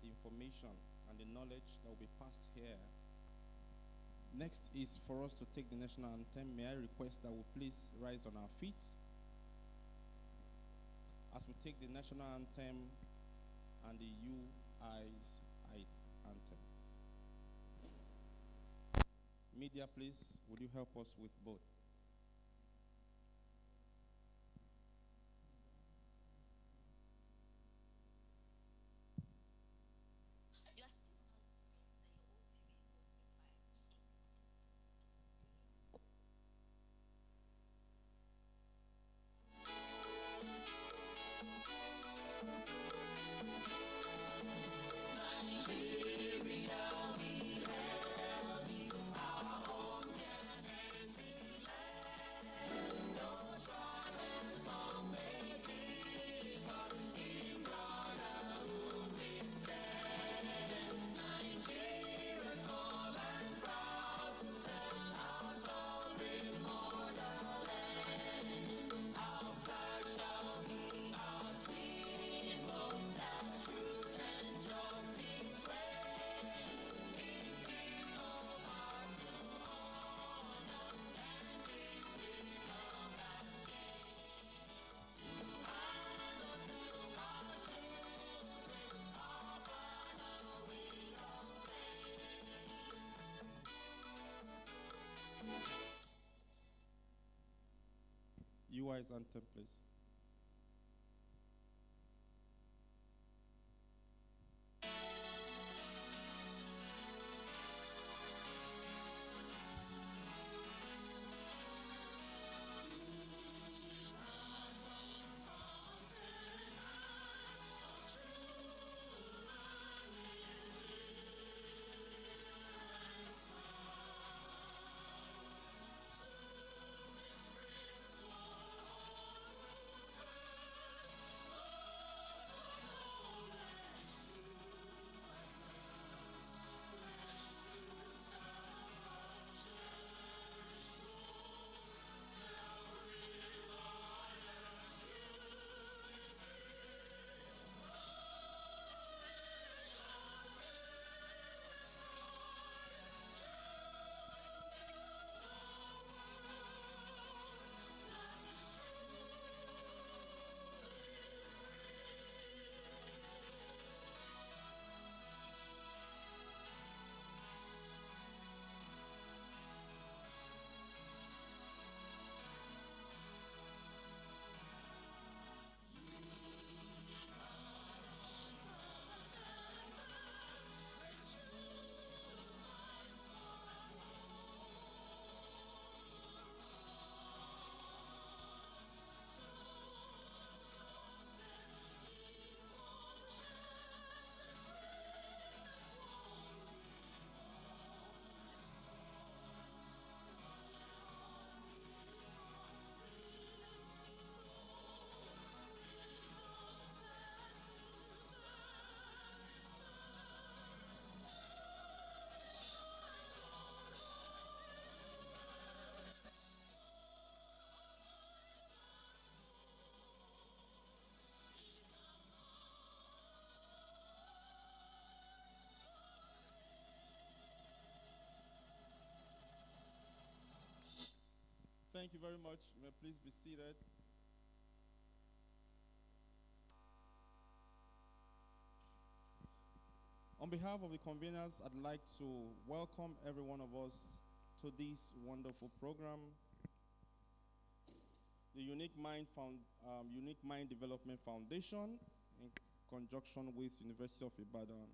the information and the knowledge that will be passed here. Next is for us to take the national anthem. May I request that we please rise on our feet as we take the national anthem and the UI's anthem. Media, please, would you help us with both? UI's anthem, please. Thank you very much. May please be seated. On behalf of the conveners, I'd like to welcome every one of us to this wonderful program. The Unique Mind Development Foundation, in conjunction with University of Ibadan,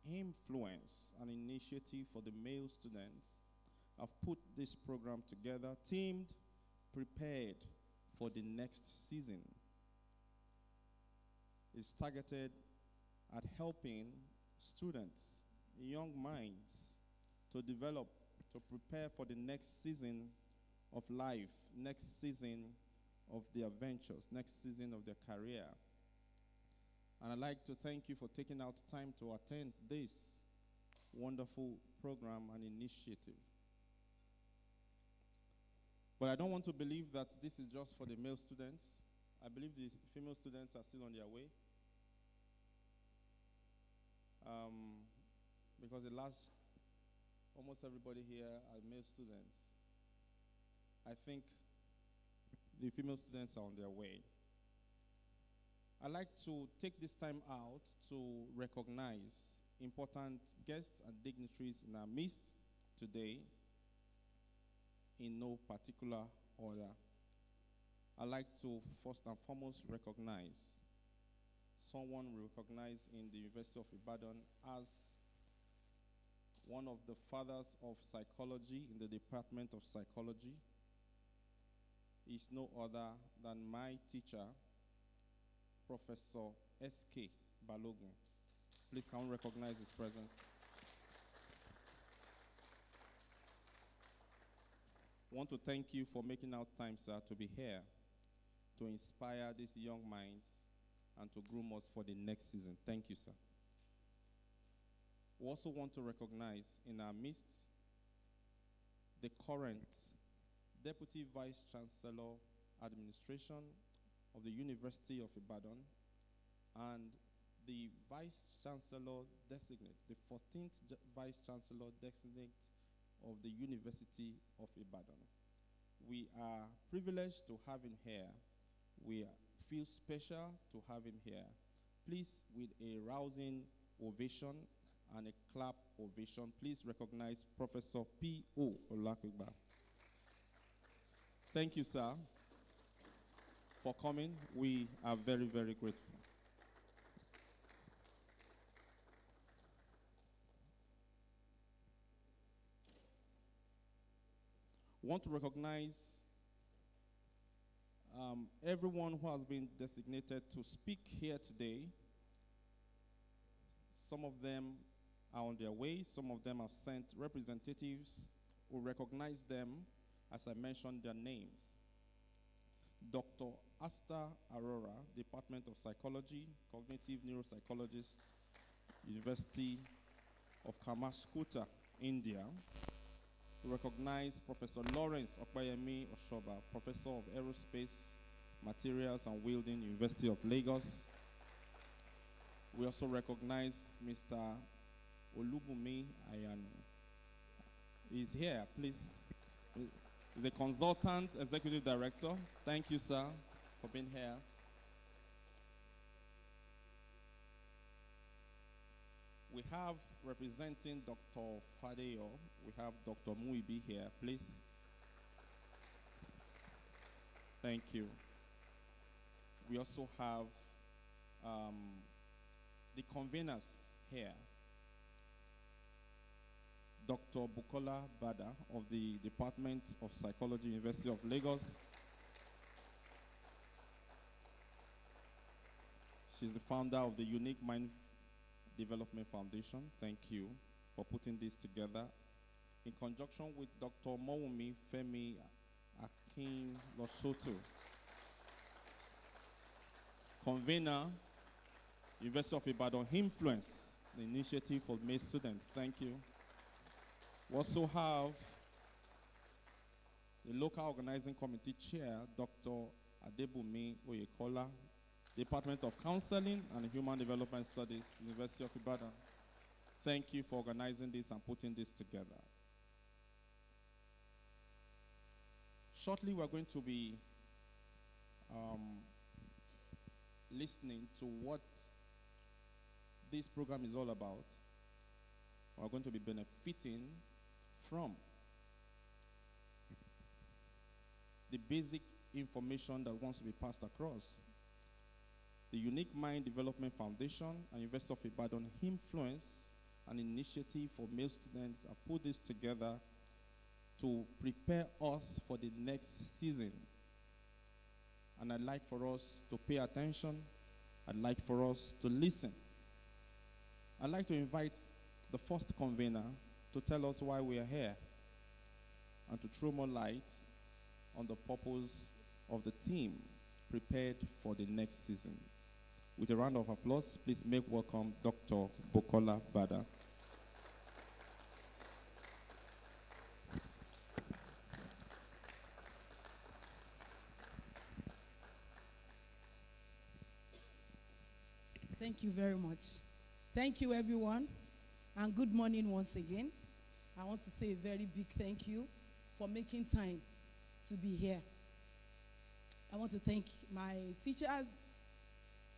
Himfluence, an initiative for the male students, have put this program together, themed, prepared for the next season. It's targeted at helping students, young minds, to develop, to prepare for the next season of life, next season of their ventures, next season of their career. And I'd like to thank you for taking out time to attend this wonderful program and initiative. But I don't want to believe that this is just for the male students. I believe the female students are still on their way. because almost everybody here are male students. I think the female students are on their way. I'd like to take this time out to recognize important guests and dignitaries in our midst today in no particular order. I'd like to first and foremost recognize someone we recognize in the University of Ibadan as one of the fathers of psychology in the Department of Psychology. Is no other than my teacher, Professor S.K. Balogun. Please can we recognize his presence? I want to thank you for making out time, sir, to be here, to inspire these young minds and to groom us for the next season. Thank you, sir. We also want to recognize in our midst the current Deputy Vice Chancellor Administration of the University of Ibadan and the Vice Chancellor Designate, the 14th Vice Chancellor Designate of the University of Ibadan. We are privileged to have him here. We feel special to have him here. Please, with a rousing ovation and a clap ovation, please recognize Professor P.O. Olakugba. Thank you, sir, for coming. We are very, very grateful. We want to recognize everyone who has been designated to speak here today. Some of them are on their way. Some of them have sent representatives. We recognize them as I mentioned their names. Dr. Asta Arora, Department of Psychology, Cognitive Neuropsychologist, University of Kamaskuta, India. We recognize Professor Lawrence Okpayemi Oshoba, Professor of Aerospace, Materials and Welding, University of Lagos. We also recognize Mr. Olubumi Ayano. He's here, please. He's a consultant, executive director. Thank you, sir, for being here. We have representing Dr. Fadeyo, we have Dr. Muibi here, please. Thank you. We also have the conveners here. Dr. Bukola Bada of the Department of Psychology, University of Lagos. She's the founder of the Unique Mind Development Foundation. Thank you for putting this together. In conjunction with Dr. Mowumi Femi Akin Losoto, convener, University of Ibadan, Himfluence, the initiative for male students. Thank you. We also have the local organizing committee chair, Dr. Adebumi Oyekola, Department of Counseling and Human Development Studies, University of Ibadan. Thank you for organizing this and putting this together. Shortly, we're going to be listening to what this program is all about. We're going to be benefiting from the basic information that wants to be passed across. The Unique Mind Development Foundation and University of Ibadan Himfluence, an initiative for male students, have put this together to prepare us for the next season. And I'd like for us to pay attention. I'd like for us to listen. I'd like to invite the first convener to tell us why we are here and to throw more light on the purpose of the team prepared for the next season. With a round of applause, please make welcome Dr. Bukola Bada. Thank you very much. Thank you, everyone. And good morning once again. I want to say a very big thank you for making time to be here. I want to thank my teachers,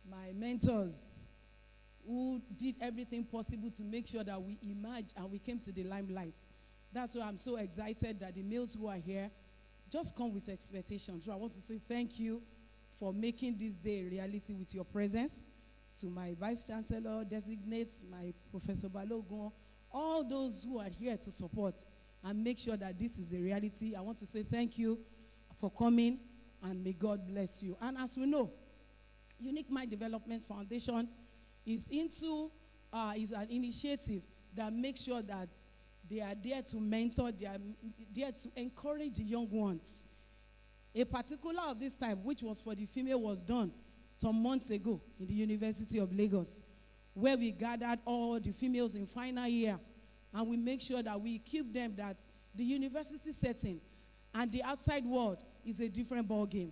my mentors, who did everything possible to make sure that we emerged and we came to the limelight. That's why I'm so excited that the males who are here just come with expectations. So I want to say thank you for making this day a reality with your presence. To my Vice Chancellor, designates, my Professor Balogun, all those who are here to support and make sure that this is a reality. I want to say thank you for coming, and may God bless you. And as we know, Unique Mind Development Foundation is an initiative that makes sure that they are there to mentor, they are there to encourage the young ones. A particular of this time, which was for the female, was done some months ago in the University of Lagos, where we gathered all the females in final year, and we make sure that we keep them that the university setting and the outside world is a different ball game.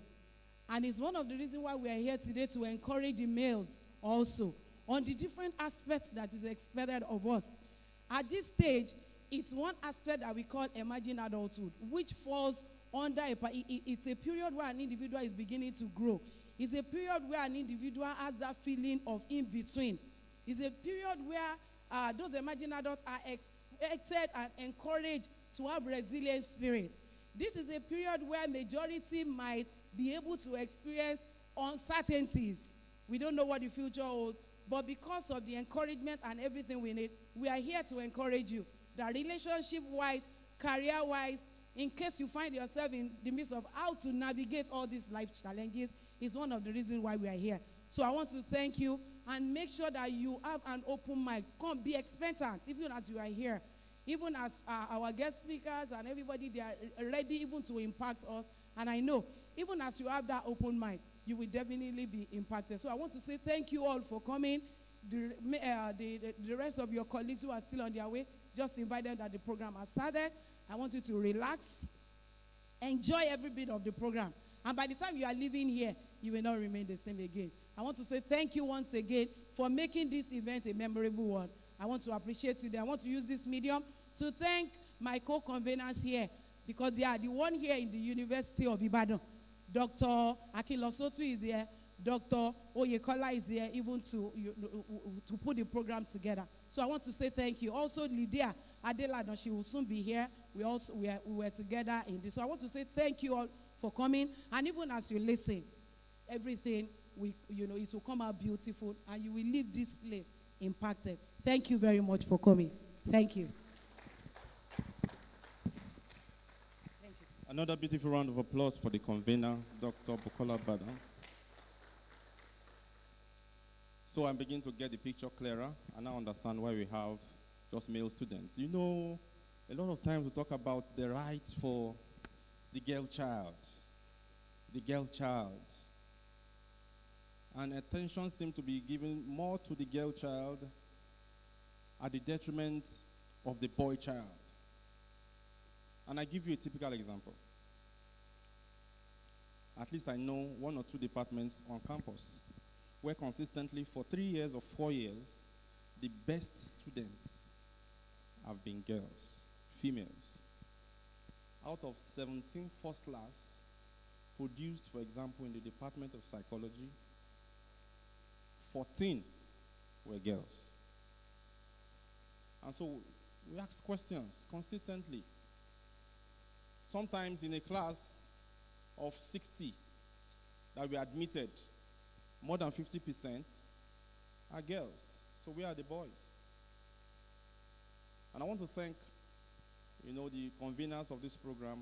And it's one of the reasons why we are here today, to encourage the males also on the different aspects that is expected of us. At this stage, it's one aspect that we call emerging adulthood, which falls under it's a period where an individual is beginning to grow. It's a period where an individual has that feeling of in-between. It's a period where those emerging adults are expected and encouraged to have resilient spirit. This is a period where majority might be able to experience uncertainties. We don't know what the future holds, but because of the encouragement and everything we need, we are here to encourage you that relationship-wise, career-wise, in case you find yourself in the midst of how to navigate all these life challenges, is one of the reasons why we are here. So I want to thank you and make sure that you have an open mind. Come, be expectant, even as you are here. Even as our guest speakers and everybody, they are ready even to impact us. And I know, even as you have that open mind, you will definitely be impacted. So I want to say thank you all for coming. The rest of your colleagues who are still on their way, just invite them that the program has started. I want you to relax, enjoy every bit of the program. And by the time you are leaving here, you will not remain the same again. I want to say thank you once again for making this event a memorable one. I want to appreciate you. I want to use this medium to thank my co-conveners here, because they are the one here in the University of Ibadan. Dr. Akinlosotu is here. Dr. Oyekola is here, even to put the program together. So I want to say thank you. Also, Lydia Adeladon, she will soon be here. We were together in this. So I want to say thank you all for coming. And even as you listen, everything, it will come out beautiful, and you will leave this place impacted. Thank you very much for coming. Thank you. Thank you. Another beautiful round of applause for the convener, Dr. Bukola Badan. So I'm beginning to get the picture clearer, and I understand why we have just male students. You know, a lot of times we talk about the rights for the girl child. The girl child. And attention seems to be given more to the girl child at the detriment of the boy child. And I give you a typical example. At least I know one or two departments on campus where consistently for 3 years or 4 years, the best students have been girls, females. Out of 17 first class produced, for example, in the Department of Psychology, 14 were girls. And so we ask questions consistently. Sometimes in a class of 60 that we admitted, more than 50% are girls. So we are the boys. And I want to thank, the conveners of this program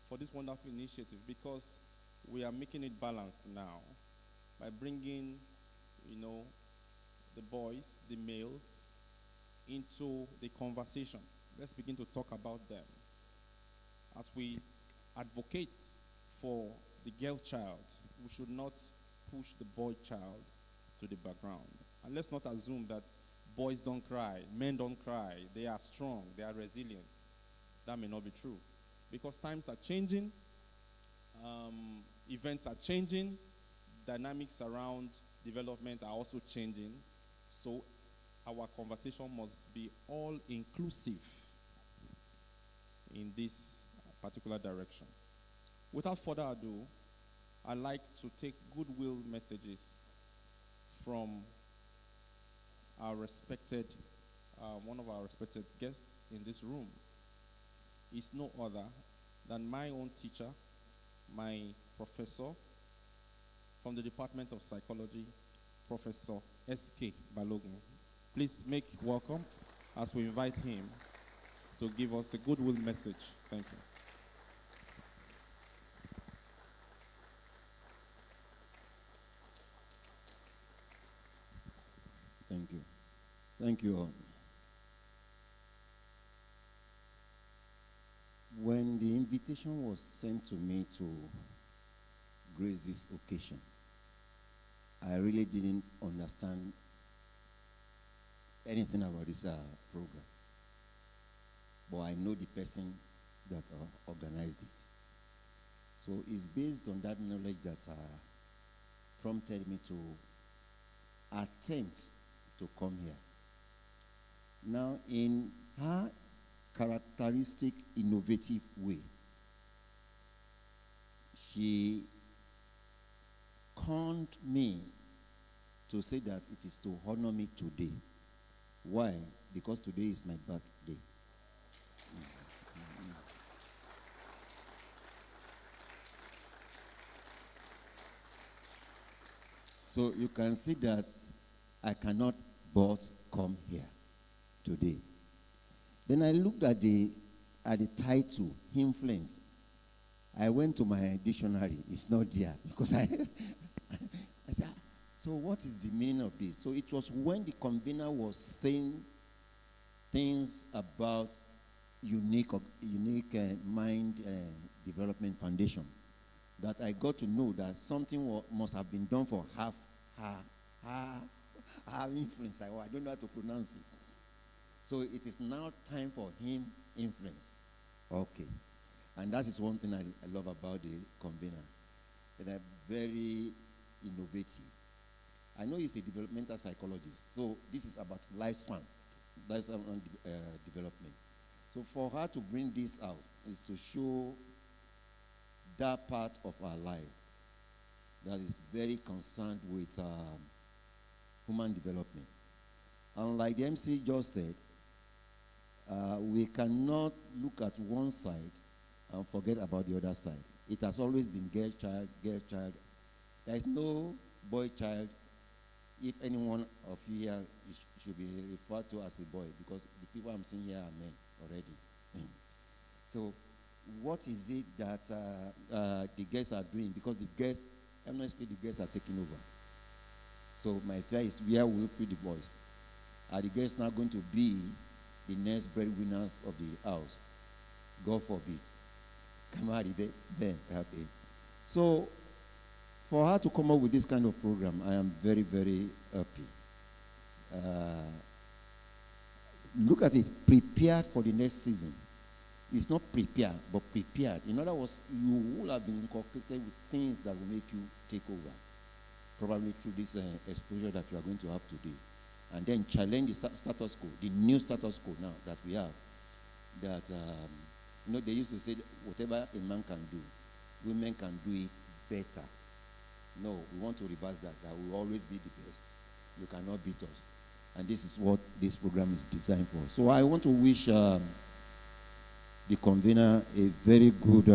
for this wonderful initiative, because we are making it balanced now by bringing, the boys, the males, into the conversation. Let's begin to talk about them as we advocate for the girl child. We should not push the boy child to the background. And let's not assume that boys don't cry, men don't cry, they are strong, they are resilient. That may not be true. Because times are changing, events are changing, dynamics around development are also changing. So our conversation must be all inclusive in this particular direction. Without further ado, I'd like to take goodwill messages from our respected, one of our respected guests in this room. Is no other than my own teacher, my professor from the Department of Psychology, Professor S.K. Balogun. Please make welcome as we invite him to give us a goodwill message. Thank you. Thank you. Thank you all. When the invitation was sent to me to grace this occasion, I really didn't understand anything about this program. But I know the person that organized it. So it's based on that knowledge that prompted me to attempt to come here. Now, in her characteristic, innovative way, she conned me to say that it is to honor me today. Why? Because today is my birthday. So you can see that I cannot but come here today. Then I looked at the title, Himfluence. I went to my dictionary. It's not there because I said, so what is the meaning of this? So it was when the convener was saying things about unique mind development foundation that I got to know that something must have been done for half her influence. I don't know how to pronounce it. So it is now time for him influence. Okay. And that is one thing I love about the convener. They're very innovative. I know he's a developmental psychologist, so this is about lifespan development. So for her to bring this out is to show that part of our life that is very concerned with human development. And like the MC just said, we cannot look at one side and forget about the other side. It has always been girl child. There is no boy child. If anyone of you here should be referred to as a boy, because the people I'm seeing here are men already. So what is it that the guests are doing? Because the guests, honestly, the guests are taking over. So my fear is, where will we put the boys? Are the guests now going to be the next breadwinners of the house? God forbid. Come on, then. Okay. So for her to come up with this kind of program, I am very, very happy. Look at it, prepared for the next season. It's not prepared, but prepared. In other words, you will have been inculcated with things that will make you take over, probably through this exposure that you are going to have today. And then challenge the status quo, the new status quo now that we have. That, they used to say that whatever a man can do, women can do it better. No, we want to reverse that we will always be the best. You cannot beat us. And this is what this program is designed for. So I want to wish the convener a very good,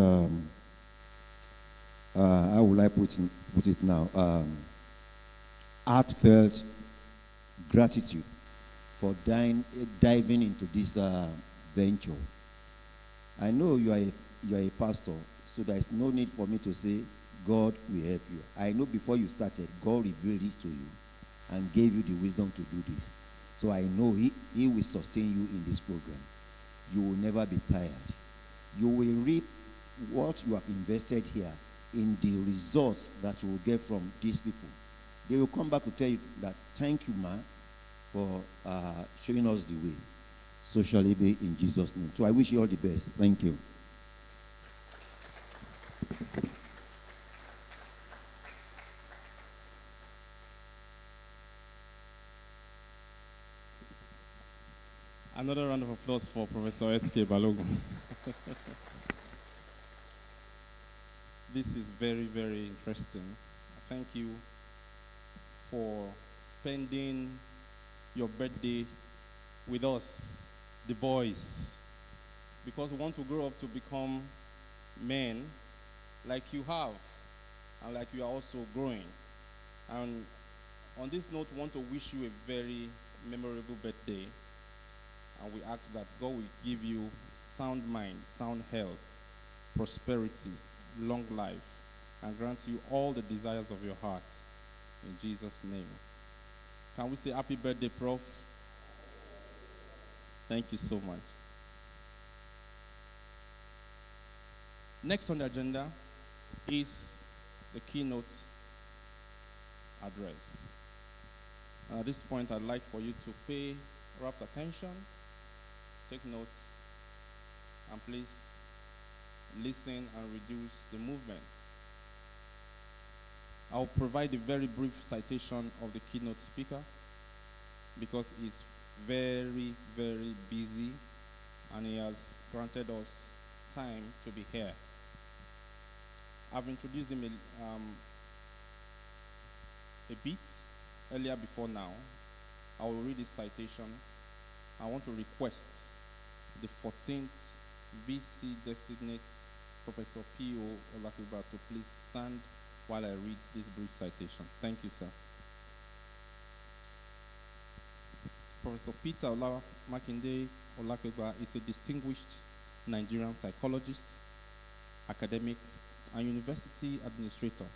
how will I put it now, heartfelt gratitude for diving into this venture. I know you are a pastor, so there is no need for me to say, God will help you. I know before you started, God revealed this to you and gave you the wisdom to do this. So I know he will sustain you in this program. You will never be tired. You will reap what you have invested here in the results that you will get from these people. They will come back to tell you that, thank you, ma, for showing us the way. So shall it be in Jesus' name. So I wish you all the best. Thank you. Another round of applause for Professor S.K. Balogun. This is very, very interesting. Thank you for spending your birthday with us, the boys, because we want to grow up to become men like you have and like you are also growing. And on this note, we want to wish you a very memorable birthday. And we ask that God will give you sound mind, sound health, prosperity, long life, and grant you all the desires of your heart. In Jesus' name. Can we say happy birthday, Prof? Thank you so much. Next on the agenda is the keynote address. At this point, I'd like for you to pay rapt attention, take notes, and please listen and reduce the movement. I'll provide a very brief citation of the keynote speaker because he's very, very busy and he has granted us time to be here. I've introduced him a bit earlier before now. I will read his citation. I want to request the 14th VC designate, Professor P.O. Olakuba, to please stand while I read this brief citation. Thank you, sir. Professor Peter Makinde Olakuba is a distinguished Nigerian psychologist, academic, and university administrator.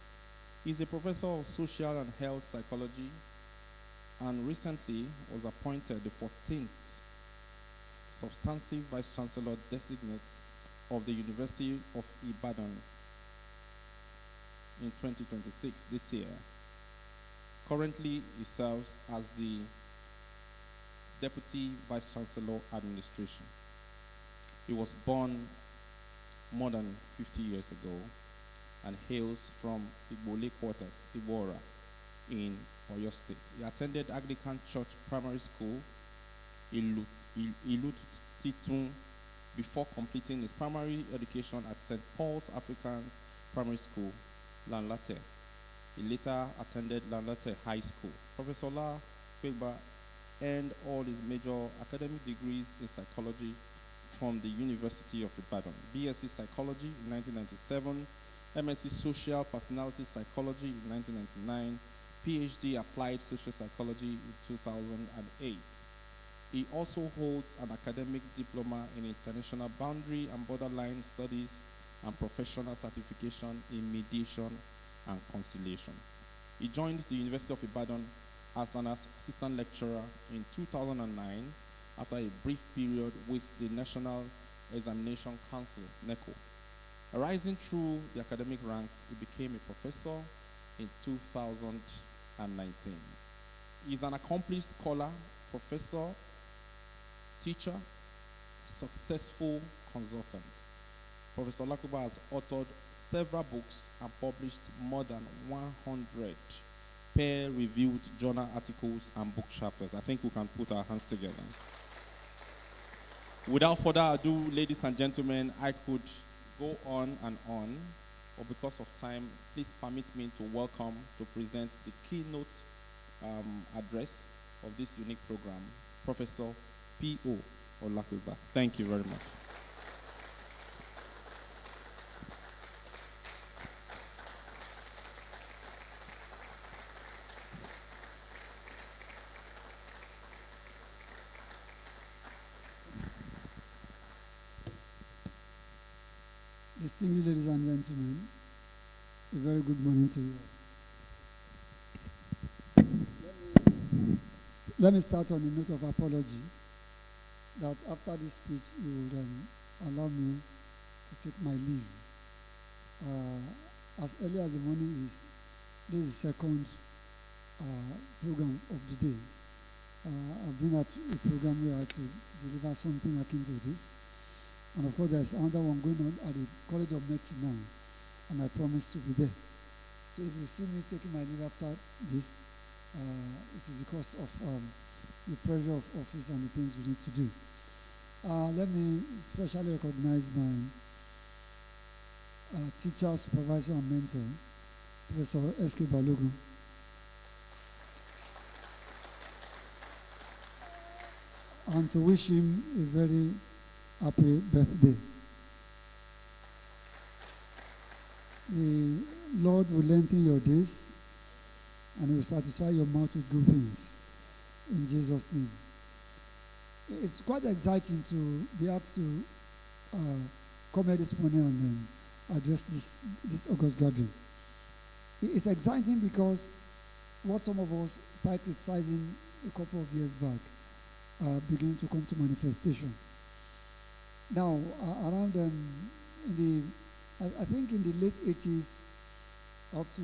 He's a professor of social and health psychology and recently was appointed the 14th substantive vice chancellor designate of the University of Ibadan in 2026, this year. Currently, he serves as the Deputy Vice Chancellor Administration. He was born more than 50 years ago and hails from Igbole Quarters, Ibora, in Oyo State. He attended Anglican Church Primary School, Ilut Titun, before completing his primary education at St. Paul's Africans Primary School, Lanlate. He later attended Lanlate High School. Professor La Kwegba earned all his major academic degrees in psychology from the University of Ibadan. BSc Psychology in 1997, MSc Social Personality Psychology in 1999, PhD Applied Social Psychology in 2008. He also holds an academic diploma in International Boundary and Borderline Studies and professional certification in mediation and conciliation. He joined the University of Ibadan as an assistant lecturer in 2009 after a brief period with the National Examination Council, NECO. Rising through the academic ranks, he became a professor in 2019. He is an accomplished scholar, professor, teacher, successful consultant. Professor Lakuba has authored several books and published more than 100 peer-reviewed journal articles and book chapters. I think we can put our hands together. Without further ado, ladies and gentlemen, I could go on and on, but because of time, please permit me to welcome, to present the keynote address of this unique program, Professor P.O. Olakuba. Thank you very much. Distinguished ladies and gentlemen, a very good morning to you. Let me start on a note of apology that after this speech you would allow me to take my leave. As early as the morning is, this is the second program of the day. I've been at a program where I had to deliver something akin to this. And of course, there's another one going on at the College of Medicine now, and I promise to be there. So if you see me taking my leave after this, it is because of the pressure of office and the things we need to do. Let me especially recognize my teacher, supervisor, and mentor, Professor S.K. Balogun. And to wish him a very happy birthday. The Lord will lengthen your days and He will satisfy your mouth with good things. In Jesus' name. It's quite exciting to be asked to come here this morning and address this August gathering. It's exciting because what some of us started criticizing a couple of years back beginning to come to manifestation. Now, around I think in the late 80s up to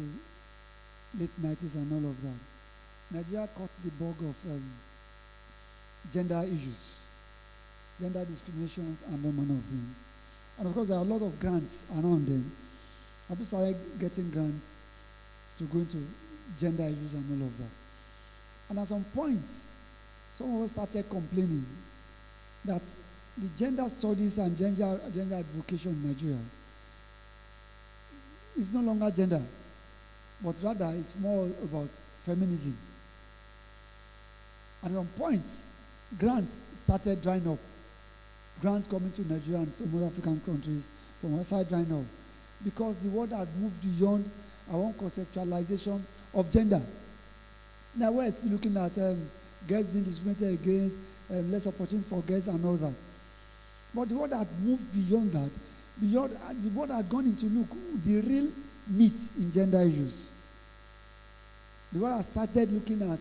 late 90s and all of that, Nigeria caught the bug of gender issues, gender discriminations, and all manner of things. And of course, there are a lot of grants around them. People started getting grants to go into gender issues and all of that. And at some points, some of us started complaining that the gender studies and gender advocacy in Nigeria is no longer gender, but rather it's more about feminism. At some points, grants started drying up. Grants coming to Nigeria and some other African countries from outside drying up because the world had moved beyond our own conceptualization of gender. Now we're still looking at girls being discriminated against, less opportunity for girls and all that. But the world had moved beyond that. The world had gone into the real meat in gender issues. The world had started looking at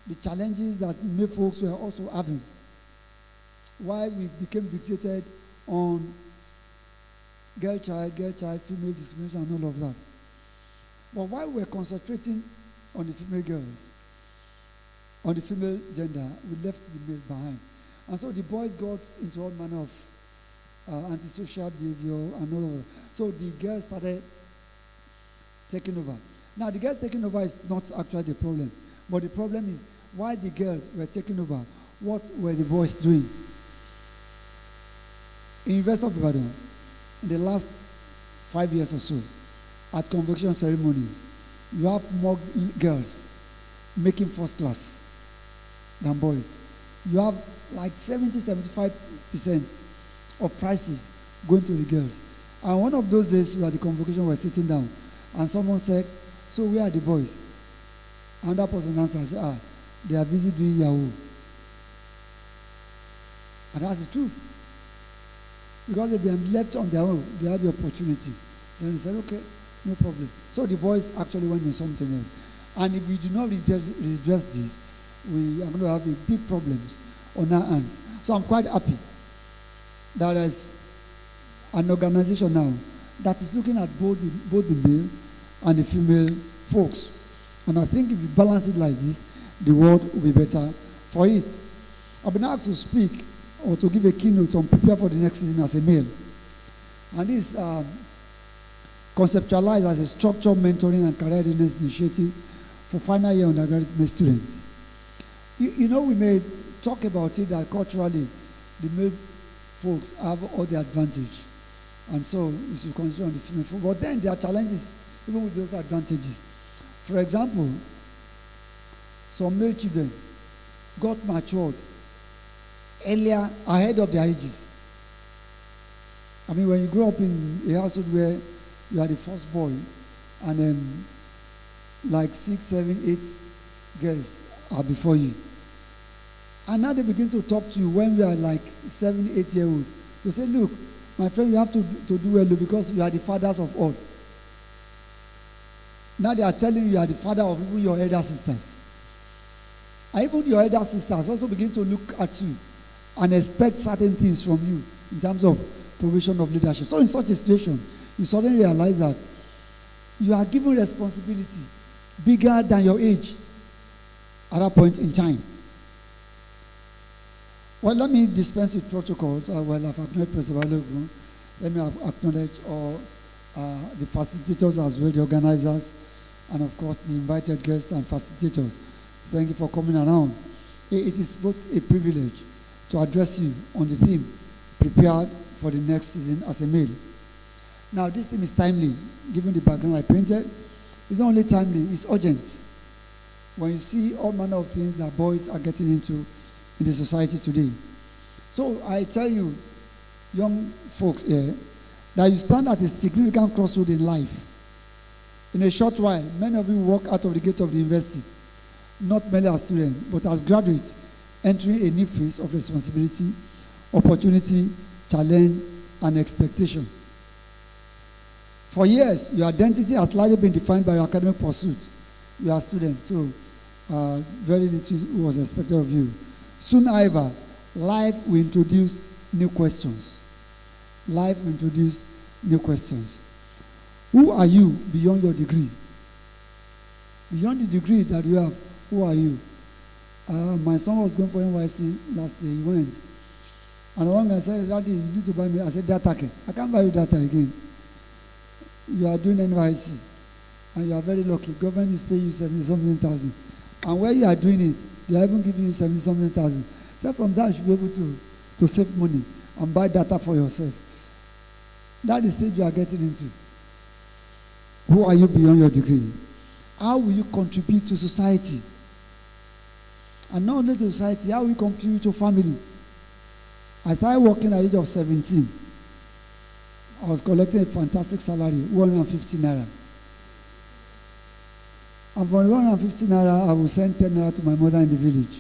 the challenges that male folks were also having. Why we became fixated on girl child, female discrimination and all of that. But while we were concentrating on the female girls, on the female gender, we left the male behind. And so the boys got into all manner of antisocial behavior and all of that. So the girls started taking over. Now the girls taking over is not actually the problem. But the problem is why the girls were taking over. What were the boys doing? In University of Ibadan, in the last 5 years or so, at convocation ceremonies, you have more girls making first class than boys. You have like 70-75% of prizes going to the girls. And one of those days, we at the convocation were sitting down, and someone said, "So where are the boys?" And that person answered, said, "They are busy doing Yahoo." And that's the truth. Because they've been left on their own, they had the opportunity. Then they said, "Okay, no problem." So the boys actually went in something else. And if we do not redress this, we are going to have big problems on our hands. So I'm quite happy that there's an organization now that is looking at both the male and the female folks. And I think if we balance it like this, the world will be better for it. I've been asked to speak or to give a keynote on prepare for the next season as a male. And this conceptualized as a structured mentoring and career readiness initiative for final year undergraduate male students. You know, we may talk about it that culturally the male folks have all the advantage. And so we should consider on the female folks. But then there are challenges even with those advantages. For example, some male children got matured earlier, ahead of their ages. I mean, when you grow up in a household where you are the first boy, and then like 6, 7, 8 girls are before you. And now they begin to talk to you when you are like 7, 8 years old. To say, "Look, my friend, you have to do well because you are the fathers of all." Now they are telling you are the father of even your elder sisters. And even your elder sisters also begin to look at you and expect certain things from you in terms of provision of leadership. So in such a situation, you suddenly realize that you are given responsibility bigger than your age at that point in time. Well, let me dispense with protocols. Well, I've acknowledged President Balogun. Let me acknowledge all the facilitators as well, the organizers, and of course the invited guests and facilitators. Thank you for coming around. It is both a privilege to address you on the theme, prepared for the next season as a male. Now, this theme is timely, given the background I painted. It's not only timely, it's urgent. When you see all manner of things that boys are getting into in the society today. So I tell you, young folks here, that you stand at a significant crossroad in life. In a short while, many of you walk out of the gate of the university, not merely as students, but as graduates, entering a new phase of responsibility, opportunity, challenge, and expectation. For years, your identity has largely been defined by your academic pursuit. You are a student, so very little was expected of you. Soon, however, life will introduce new questions. Life will introduce new questions. Who are you beyond your degree? Beyond the degree that you have, who are you? My son was going for NYC last day. He went. And along I said, Daddy, you need to buy me. I said, data. I can't buy you data again. You are doing NYC. And you are very lucky. Government is paying you 70-something thousand. And where you are doing it, they are even giving you 70-something thousand. So from that, you should be able to save money and buy data for yourself. That is the stage you are getting into. Who are you beyond your degree? How will you contribute to society? And not only to society, how will you contribute to family? I started working at the age of 17. I was collecting a fantastic salary, 150 naira. And for 150 naira, I will send 10 naira to my mother in the village.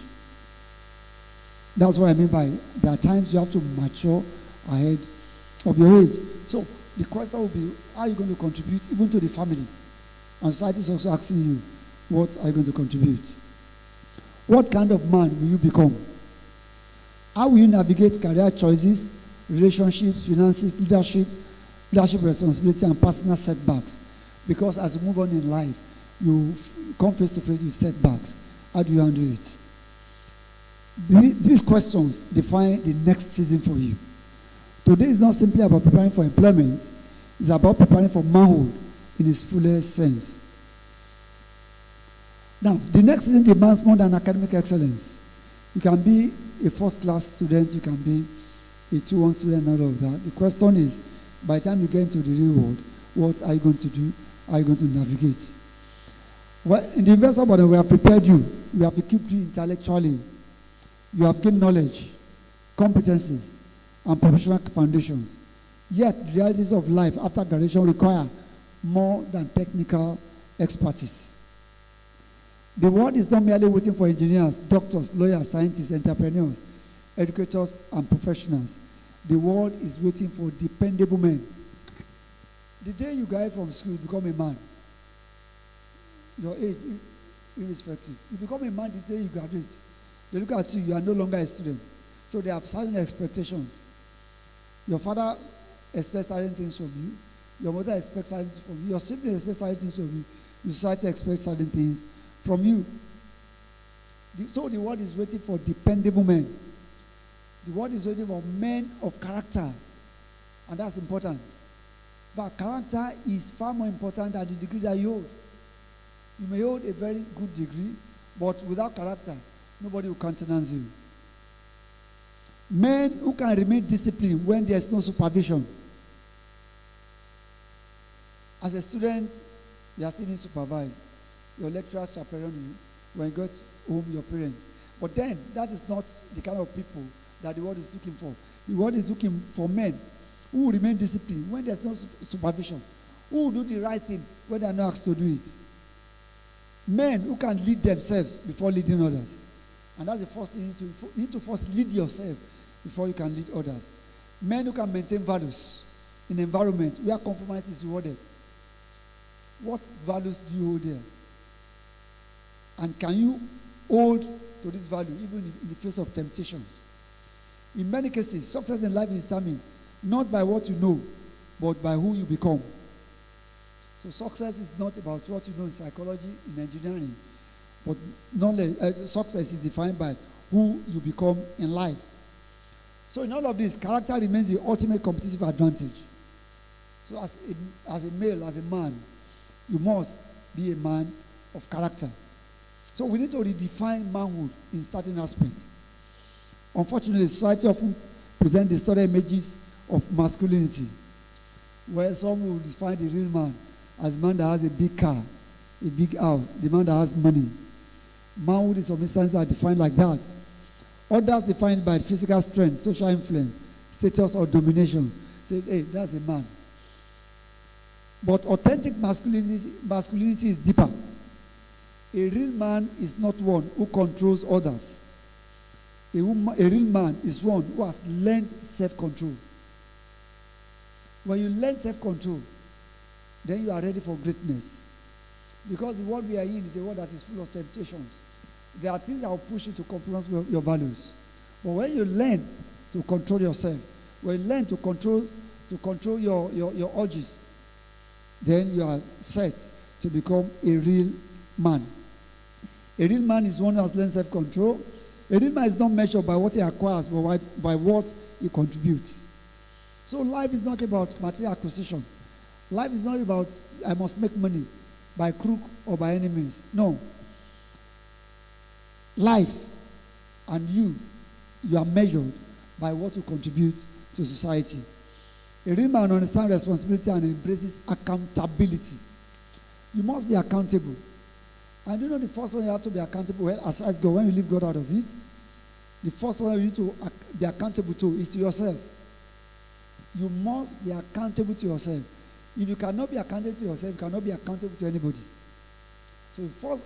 That's what I mean by there are times you have to mature ahead of your age. So the question will be, how are you going to contribute even to the family? And society is also asking you, what are you going to contribute? What kind of man will you become? How will you navigate career choices, relationships, finances, leadership responsibility, and personal setbacks? Because as you move on in life, you come face to face with setbacks. How do you handle it? These questions define the next season for you. Today is not simply about preparing for employment. It's about preparing for manhood in its fullest sense. Now, the next season demands more than academic excellence. You can be a first-class student. You can be a 2-1 student, and all of that. The question is, by the time you get into the real world, what are you going to do? How are you going to navigate? Well, in the investor body, we have prepared you. We have equipped you intellectually. You have gained knowledge, competencies, and professional foundations. Yet, the realities of life after graduation require more than technical expertise. The world is not merely waiting for engineers, doctors, lawyers, scientists, entrepreneurs, educators, and professionals. The world is waiting for dependable men. The day you graduate from school, you become a man. Your age, irrespective. You become a man this day you graduate. They look at you, you are no longer a student. So they have certain expectations. Your father expects certain things from you. Your mother expects certain things from you. Your siblings expect certain things from you. The society expects certain things from you. So the world is waiting for dependable men. The world is waiting for men of character. And that's important. But character is far more important than the degree that you hold. You may hold a very good degree, but without character, nobody will countenance you. Men who can remain disciplined when there is no supervision. As a student, you are still being supervised. Your lecturers chaperone you. When you go home, your parents. But then, that is not the kind of people that the world is looking for. The world is looking for men who will remain disciplined when there's no supervision. Who will do the right thing when they are not asked to do it. Men who can lead themselves before leading others. And that's the first thing you need to first lead yourself before you can lead others. Men who can maintain values in an environment where compromise is rewarded. What values do you hold there? And can you hold to this value even in the face of temptations? In many cases, success in life is determined not by what you know, but by who you become. So success is not about what you know in psychology, in engineering, but knowledge, success is defined by who you become in life. So in all of this, character remains the ultimate competitive advantage. So as a male, as a man, you must be a man of character. So we need to redefine manhood in certain aspects. Unfortunately, society often presents distorted images of masculinity, where some will define the real man as a man that has a big car, a big house, the man that has money. Manhood in some instances are defined like that. Others defined by physical strength, social influence, status, or domination. Say, hey, that's a man. But authentic masculinity is deeper. A real man is not one who controls others. A real man is one who has learned self-control. When you learn self-control, then you are ready for greatness. Because the world we are in is a world that is full of temptations. There are things that will push you to compromise your values. But when you learn to control yourself, when you learn to control your urges, then you are set to become a real man. A real man is one who has learned self-control. A real man is not measured by what he acquires, but by what he contributes. So life is not about material acquisition. Life is not about, I must make money by crook or by any means. No. Life and you are measured by what you contribute to society. A real man understands responsibility and embraces accountability. You must be accountable. And you know the first one you have to be accountable, well, aside God, when you leave God out of it, the first one you need to be accountable to is to yourself. You must be accountable to yourself. If you cannot be accountable to yourself, you cannot be accountable to anybody. So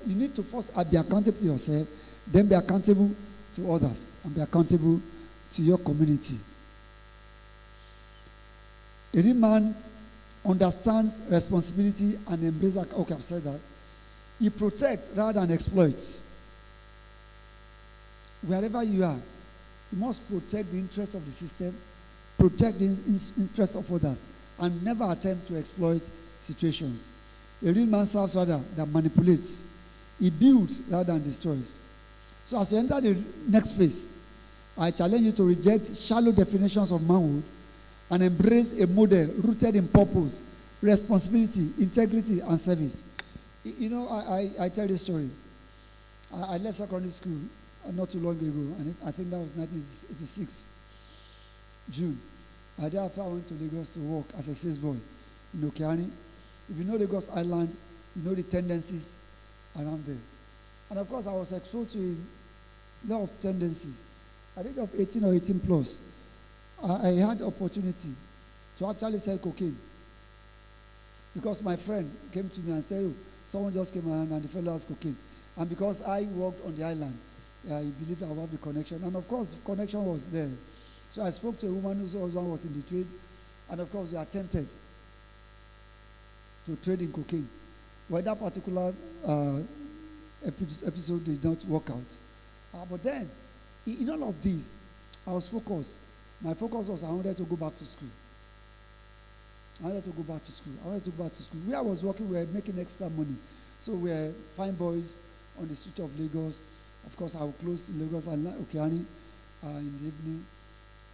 you need to first be accountable to yourself, then be accountable to others, and be accountable to your community. A real man understands responsibility and embraces, okay, I've said that. He protects rather than exploits. Wherever you are, you must protect the interest of the system, protect the interest of others, and never attempt to exploit situations. A real man serves rather than manipulates. He builds rather than destroys. So as you enter the next phase, I challenge you to reject shallow definitions of manhood and embrace a model rooted in purpose, responsibility, integrity, and service. You know, I tell this story. I left secondary school not too long ago, and I think that was 1986, June. Thereafter I went to Lagos to work as a sales boy in Okeani. If you know Lagos Island, you know the tendencies around there. And of course, I was exposed to a lot of tendencies. At the age of 18 or 18 plus, I had opportunity to actually sell cocaine. Because my friend came to me and said, oh, someone just came around and the fellow has cocaine. And because I worked on the island, he believed I would have the connection. And of course, the connection was there. So I spoke to a woman whose husband was in the trade. And of course, we attempted to trade in cocaine. Well, that particular episode did not work out. But then, in all of this, I was focused. My focus was I wanted to go back to school. Where I was working, we were making extra money. So we were fine boys on the street of Lagos. Of course, I would close in Lagos and Okeani in the evening,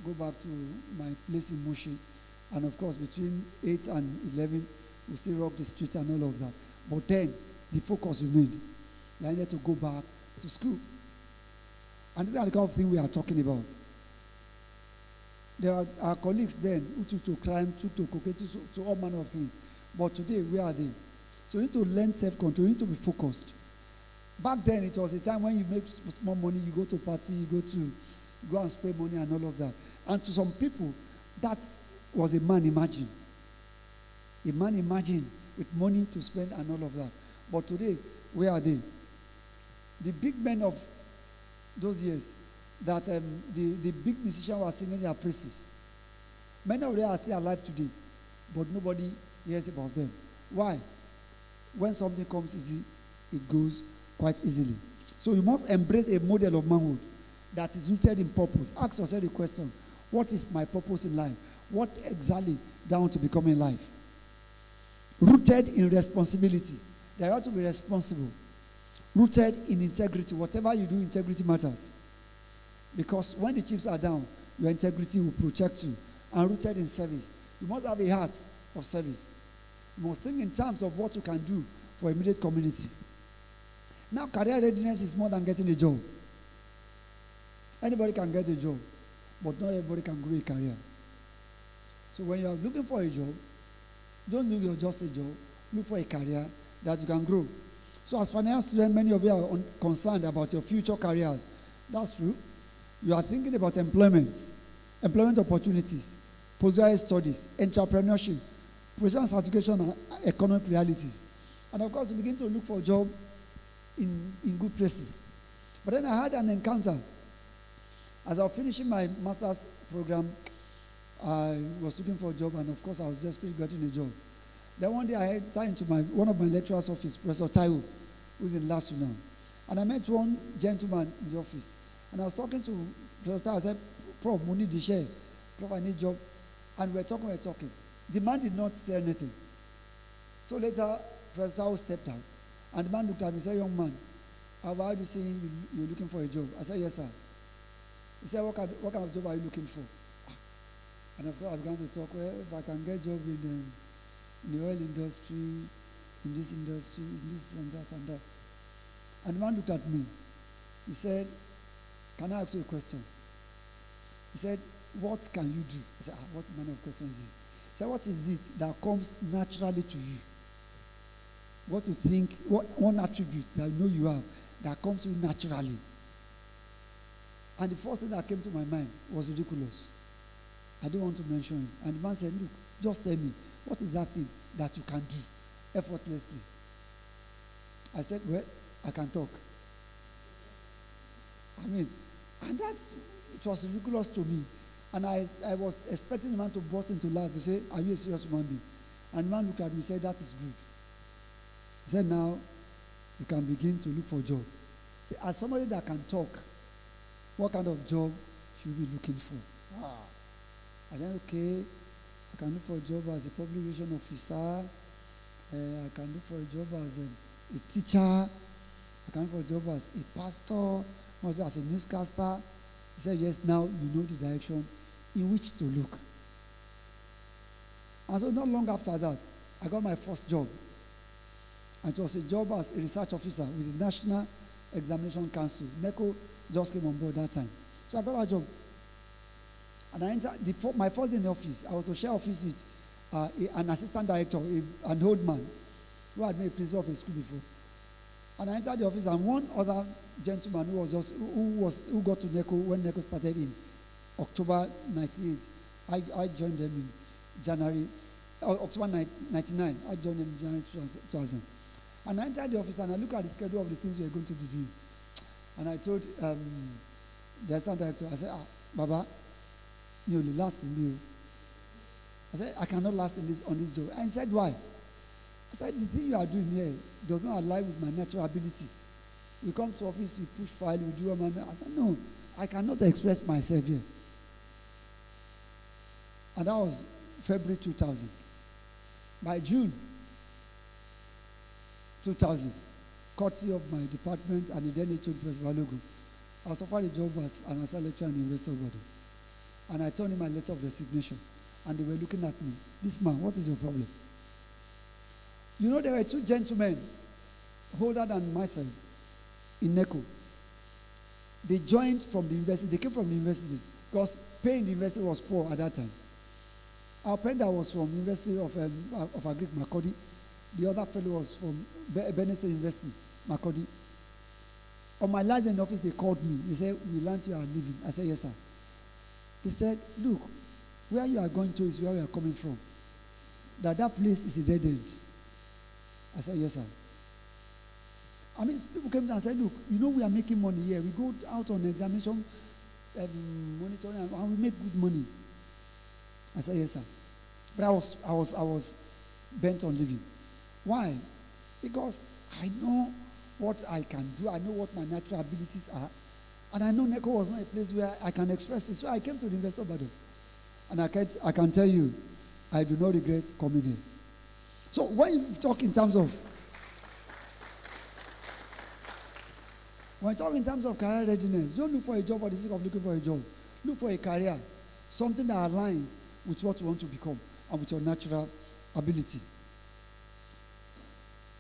go back to my place in Mushi. And of course, between 8 and 11, we still rock the street and all of that. But then, the focus remained. I needed to go back to school. And these are the kind of things we are talking about. There are our colleagues then who took to crime, took to cocaine, to all manner of things. But today, where are they? So you need to learn self-control. You need to be focused. Back then, it was a time when you make small money, you go to party, you go and spray money and all of that. And to some people, that was a man imagined. A man imagined with money to spend and all of that. But today, where are they? The big men of those years, that the big musicians were singing their praises. Many of them are still alive today, but nobody hears about them. Why? When something comes easy, it goes quite easily. So you must embrace a model of manhood that is rooted in purpose. Ask yourself the question, what is my purpose in life? What exactly do I want to become in life? Rooted in responsibility. They ought to be responsible. Rooted in integrity. Whatever you do, integrity matters. Because when the chips are down, your integrity will protect you. And rooted in service. You must have a heart of service. You must think in terms of what you can do for immediate community. Now, career readiness is more than getting a job. Anybody can get a job, but not everybody can grow a career. So when you are looking for a job, don't look for just a job. Look for a career that you can grow. So as financial students, many of you are concerned about your future careers. That's true. You are thinking about employment opportunities, postgraduate studies, entrepreneurship, professional certification, and economic realities. And of course, you begin to look for a job in good places. But then I had an encounter. As I was finishing my master's program, I was looking for a job, and of course, I was desperately getting a job. Then one day I had into one of my lecturer's office, Professor Taiwo, who's in Lasu now. And I met one gentleman in the office. And I was talking to Professor Taiwo. I said, Prof, we need the share. Prof, I need a job. And we're talking. The man did not say anything. So later, Professor Taiwo stepped out. And the man looked at me and said, young man, how are you saying you're looking for a job? I said, yes, sir. He said, what kind of job are you looking for? And of course, I began to talk, well, if I can get a job in the oil industry, in this industry, in this and that and that. And the man looked at me. He said, can I ask you a question? He said, what can you do? I said, what manner of question is it? He said, what is it that comes naturally to you? What you think, what one attribute that you know you have that comes to you naturally? And the first thing that came to my mind was ridiculous. I didn't want to mention it. And the man said, look, just tell me, what is that thing that you can do effortlessly? I said, well, I can talk. And it was ridiculous to me. And I was expecting the man to burst into laughter to say, are you a serious human being? And the man looked at me and said, that is good. He said, now you can begin to look for a job. Say, as somebody that can talk, what kind of job should you be looking for? I said, okay, I can look for a job as a public relations officer. I can look for a job as a teacher. I can look for a job as a pastor, also as a newscaster. He said, yes, now you know the direction in which to look. And so not long after that, I got my first job. And it was a job as a research officer with the National Examination Council. NECO just came on board that time. So I got a job. And I entered my first day in the office. I was to share office with an assistant director, an old man who had been a principal of a school before. And I entered the office, and one other gentleman who got to NECO when NECO started in October 98. I joined them in January, October 99. I joined them in January 2000. And I entered the office, and I looked at the schedule of the things we were going to be doing. And I told the assistant director, I said, Baba, you will last in me. I said, I cannot last on this job. And he said, why? I said, the thing you are doing here does not align with my natural ability. You come to office, you push file, you do a man. I said, no, I cannot express myself here. And that was February 2000. By June 2000, courtesy of my department and the then HOD President Balogun, I was offered a job as an assistant lecturer in the investor body. And I turned in my letter of resignation. And they were looking at me. This man, what is your problem? You know, there were two gentlemen older than myself in NECO. They joined from the university. They came from the university because pay in the university was poor at that time. Our pender was from the University of Agric, Makodi. The other fellow was from Benin State University, Makodi. On my last day in the office, they called me. They said, we learned you are leaving. I said, yes, sir. They said, look, where you are going to is where we are coming from. That place is a dead end. I said, yes, sir. I mean, people came down and said, look, you know we are making money here. We go out on examination, monitoring, and we make good money. I said, yes, sir. But I was bent on leaving. Why? Because I know what I can do. I know what my natural abilities are. And I know NECO was not a place where I can express it. So I came to the investor body. And I can tell you, I do not regret coming here. So when you talk in terms of career readiness, don't look for a job for the sake of looking for a job. Look for a career, something that aligns with what you want to become and with your natural ability.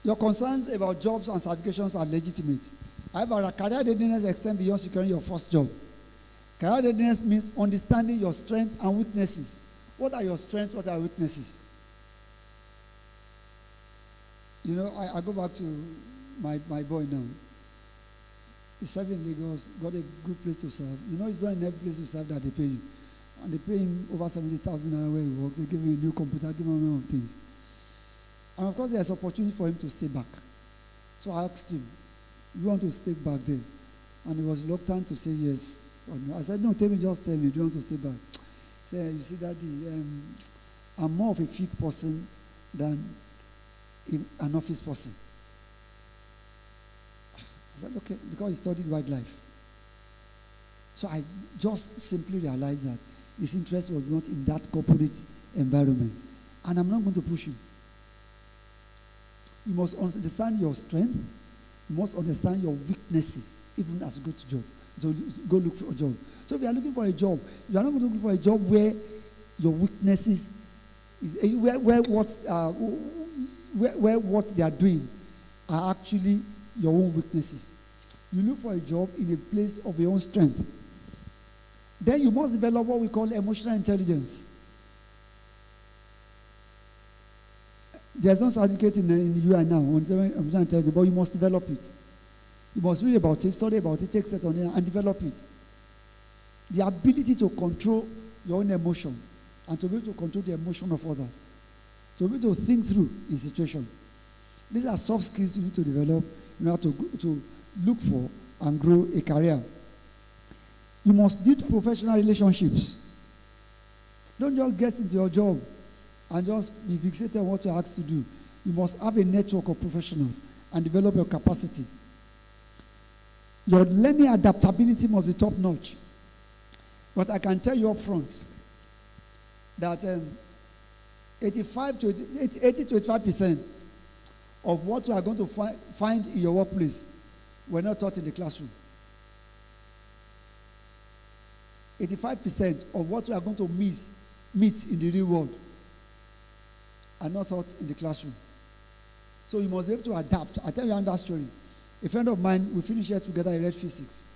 Your concerns about jobs and certifications are legitimate. However, career readiness extends beyond securing your first job. Career readiness means understanding your strengths and weaknesses. What are your strengths? What are your weaknesses? You know, I go back to my boy now. He's serving in Lagos, got a good place to serve. You know, it's not in every place to serve that they pay you. And they pay him over 70,000 where he works. They give him a new computer, give him a lot of things. And of course, there's opportunity for him to stay back. So I asked him, you want to stay back there? And he was reluctant to say yes or no. I said, no, tell me, just tell me, do you want to stay back? He said, you see, Daddy, I'm more of a field person than an office person. I said, okay, because he studied wildlife. So I just simply realized that his interest was not in that corporate environment. And I'm not going to push him. You must understand your strength. You must understand your weaknesses, even as you go to job. So go look for a job. So if you are looking for a job, you are not going to look for a job where your weaknesses is where what they are doing are actually your own weaknesses. You look for a job in a place of your own strength. Then you must develop what we call emotional intelligence. There's no certificate in you and now on emotional intelligence, but you must develop it. You must read about it, study about it, take steps on it, and develop it. The ability to control your own emotion and to be able to control the emotion of others. To be able to think through a situation. These are soft skills you need to develop in order to look for and grow a career. You must build professional relationships. Don't just get into your job and just be fixated on what you're asked to do. You must have a network of professionals and develop your capacity. Your learning adaptability must be top notch. But I can tell you up front that 80 to 85% of what you are going to find in your workplace were not taught in the classroom. 85% of what you are going to meet in the real world are not taught in the classroom. So you must be able to adapt. I tell you another story. A friend of mine, we finished here together, he read physics.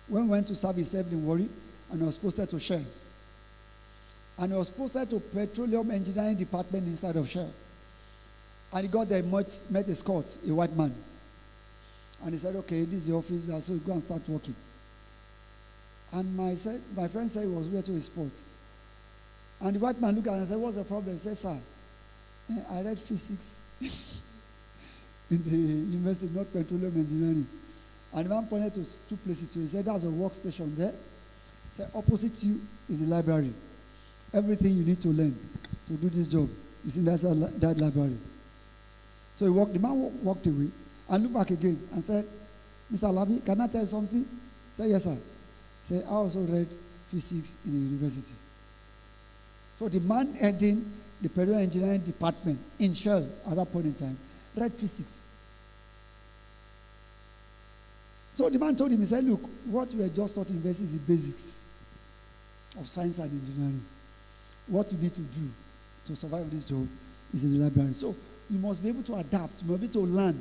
When we went to serve himself in Warri, and he was posted to Shell. And he was posted to petroleum engineering department inside of Shell. And he got there, met a Scot, a white man. And he said, okay, this is the office, so go and start working. And my friend said he was ready to his sport. And the white man looked at him and said, what's the problem? He said, sir, I read physics in the University, not petroleum engineering. And the man pointed to two places. So he said, there's a workstation there. He said, opposite you is the library. Everything you need to learn to do this job is in that library. So the man walked away and looked back again and said, Mr. Alabi, can I tell you something? He said, yes, sir. He said, I also read physics in the university. So the man heading the petroleum engineering department in Shell at that point in time read physics. So the man told him, he said, look, what we are just taught in university is the basics of science and engineering. What you need to do to survive in this job is in the library. So you must be able to adapt. You must be able to learn.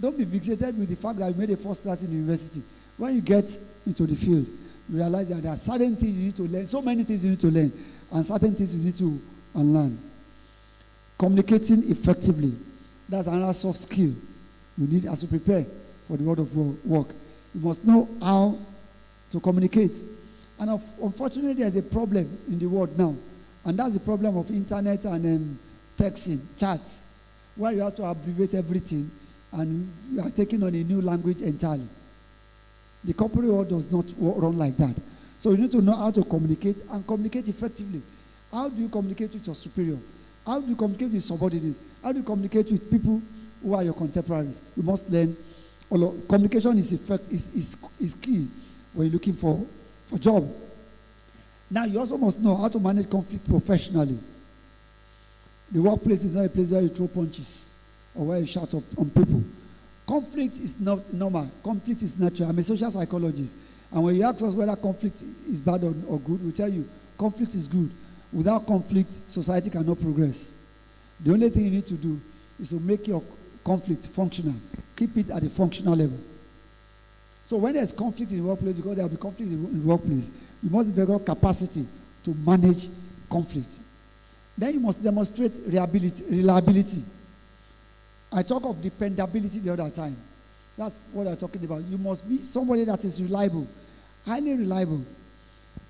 Don't be fixated with the fact that you made a first class in the university. When you get into the field, you realize that there are certain things you need to learn, so many things you need to learn, and certain things you need to unlearn. Communicating effectively. That's another soft skill you need as you prepare for the world of work. You must know how to communicate. And unfortunately, there's a problem in the world now. And that's the problem of internet and texting, chats, where you have to abbreviate everything and you are taking on a new language entirely. The corporate world does not run like that. So you need to know how to communicate and communicate effectively. How do you communicate with your superior? How do you communicate with subordinates? How do you communicate with people who are your contemporaries? You must learn. Communication is key when you're looking for a job. Now, you also must know how to manage conflict professionally. The workplace is not a place where you throw punches or where you shout up on people. Conflict is not normal. Conflict is natural. I'm a social psychologist. And when you ask us whether conflict is bad or good, we tell you conflict is good. Without conflict, society cannot progress. The only thing you need to do is to make your conflict functional. Keep it at a functional level. So when there's conflict in the workplace, because there will be conflict in the workplace, you must develop capacity to manage conflict. Then you must demonstrate reliability. I talk of dependability the other time. That's what I'm talking about. You must be somebody that is reliable, highly reliable.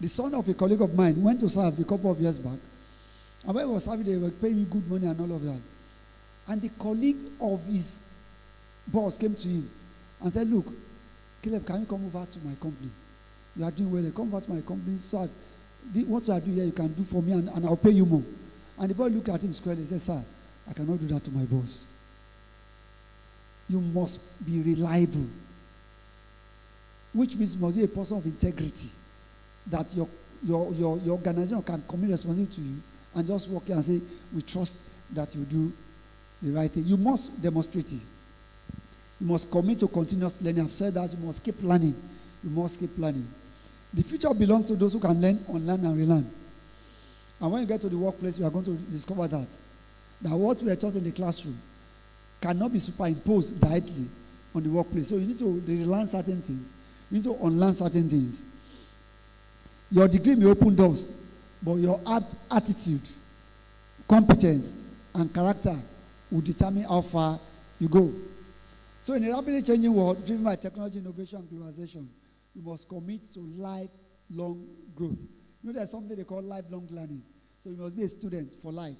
The son of a colleague of mine went to serve a couple of years back. And when he was serving, they were paying me good money and all of that. And the colleague of his boss came to him and said, look, Caleb, can you come over to my company? You are doing well. Come over to my company. So what you are doing here, you can do for me and I'll pay you more. And the boy looked at him squarely and said, sir, I cannot do that to my boss. You must be reliable. Which means you must be a person of integrity. That your organization can commit responsibility to you and just walk here and say, we trust that you do the right thing. You must demonstrate it. You must commit to continuous learning. I've said that you must keep learning. You must keep learning. The future belongs to those who can learn, unlearn, and relearn. And when you get to the workplace, you are going to discover that what we are taught in the classroom cannot be superimposed directly on the workplace. So you need to relearn certain things. You need to unlearn certain things. Your degree may open doors, but your attitude, competence, and character will determine how far you go. So in a rapidly changing world, driven by technology, innovation, and globalization, you must commit to lifelong growth. You know there's something they call lifelong learning. So you must be a student for life.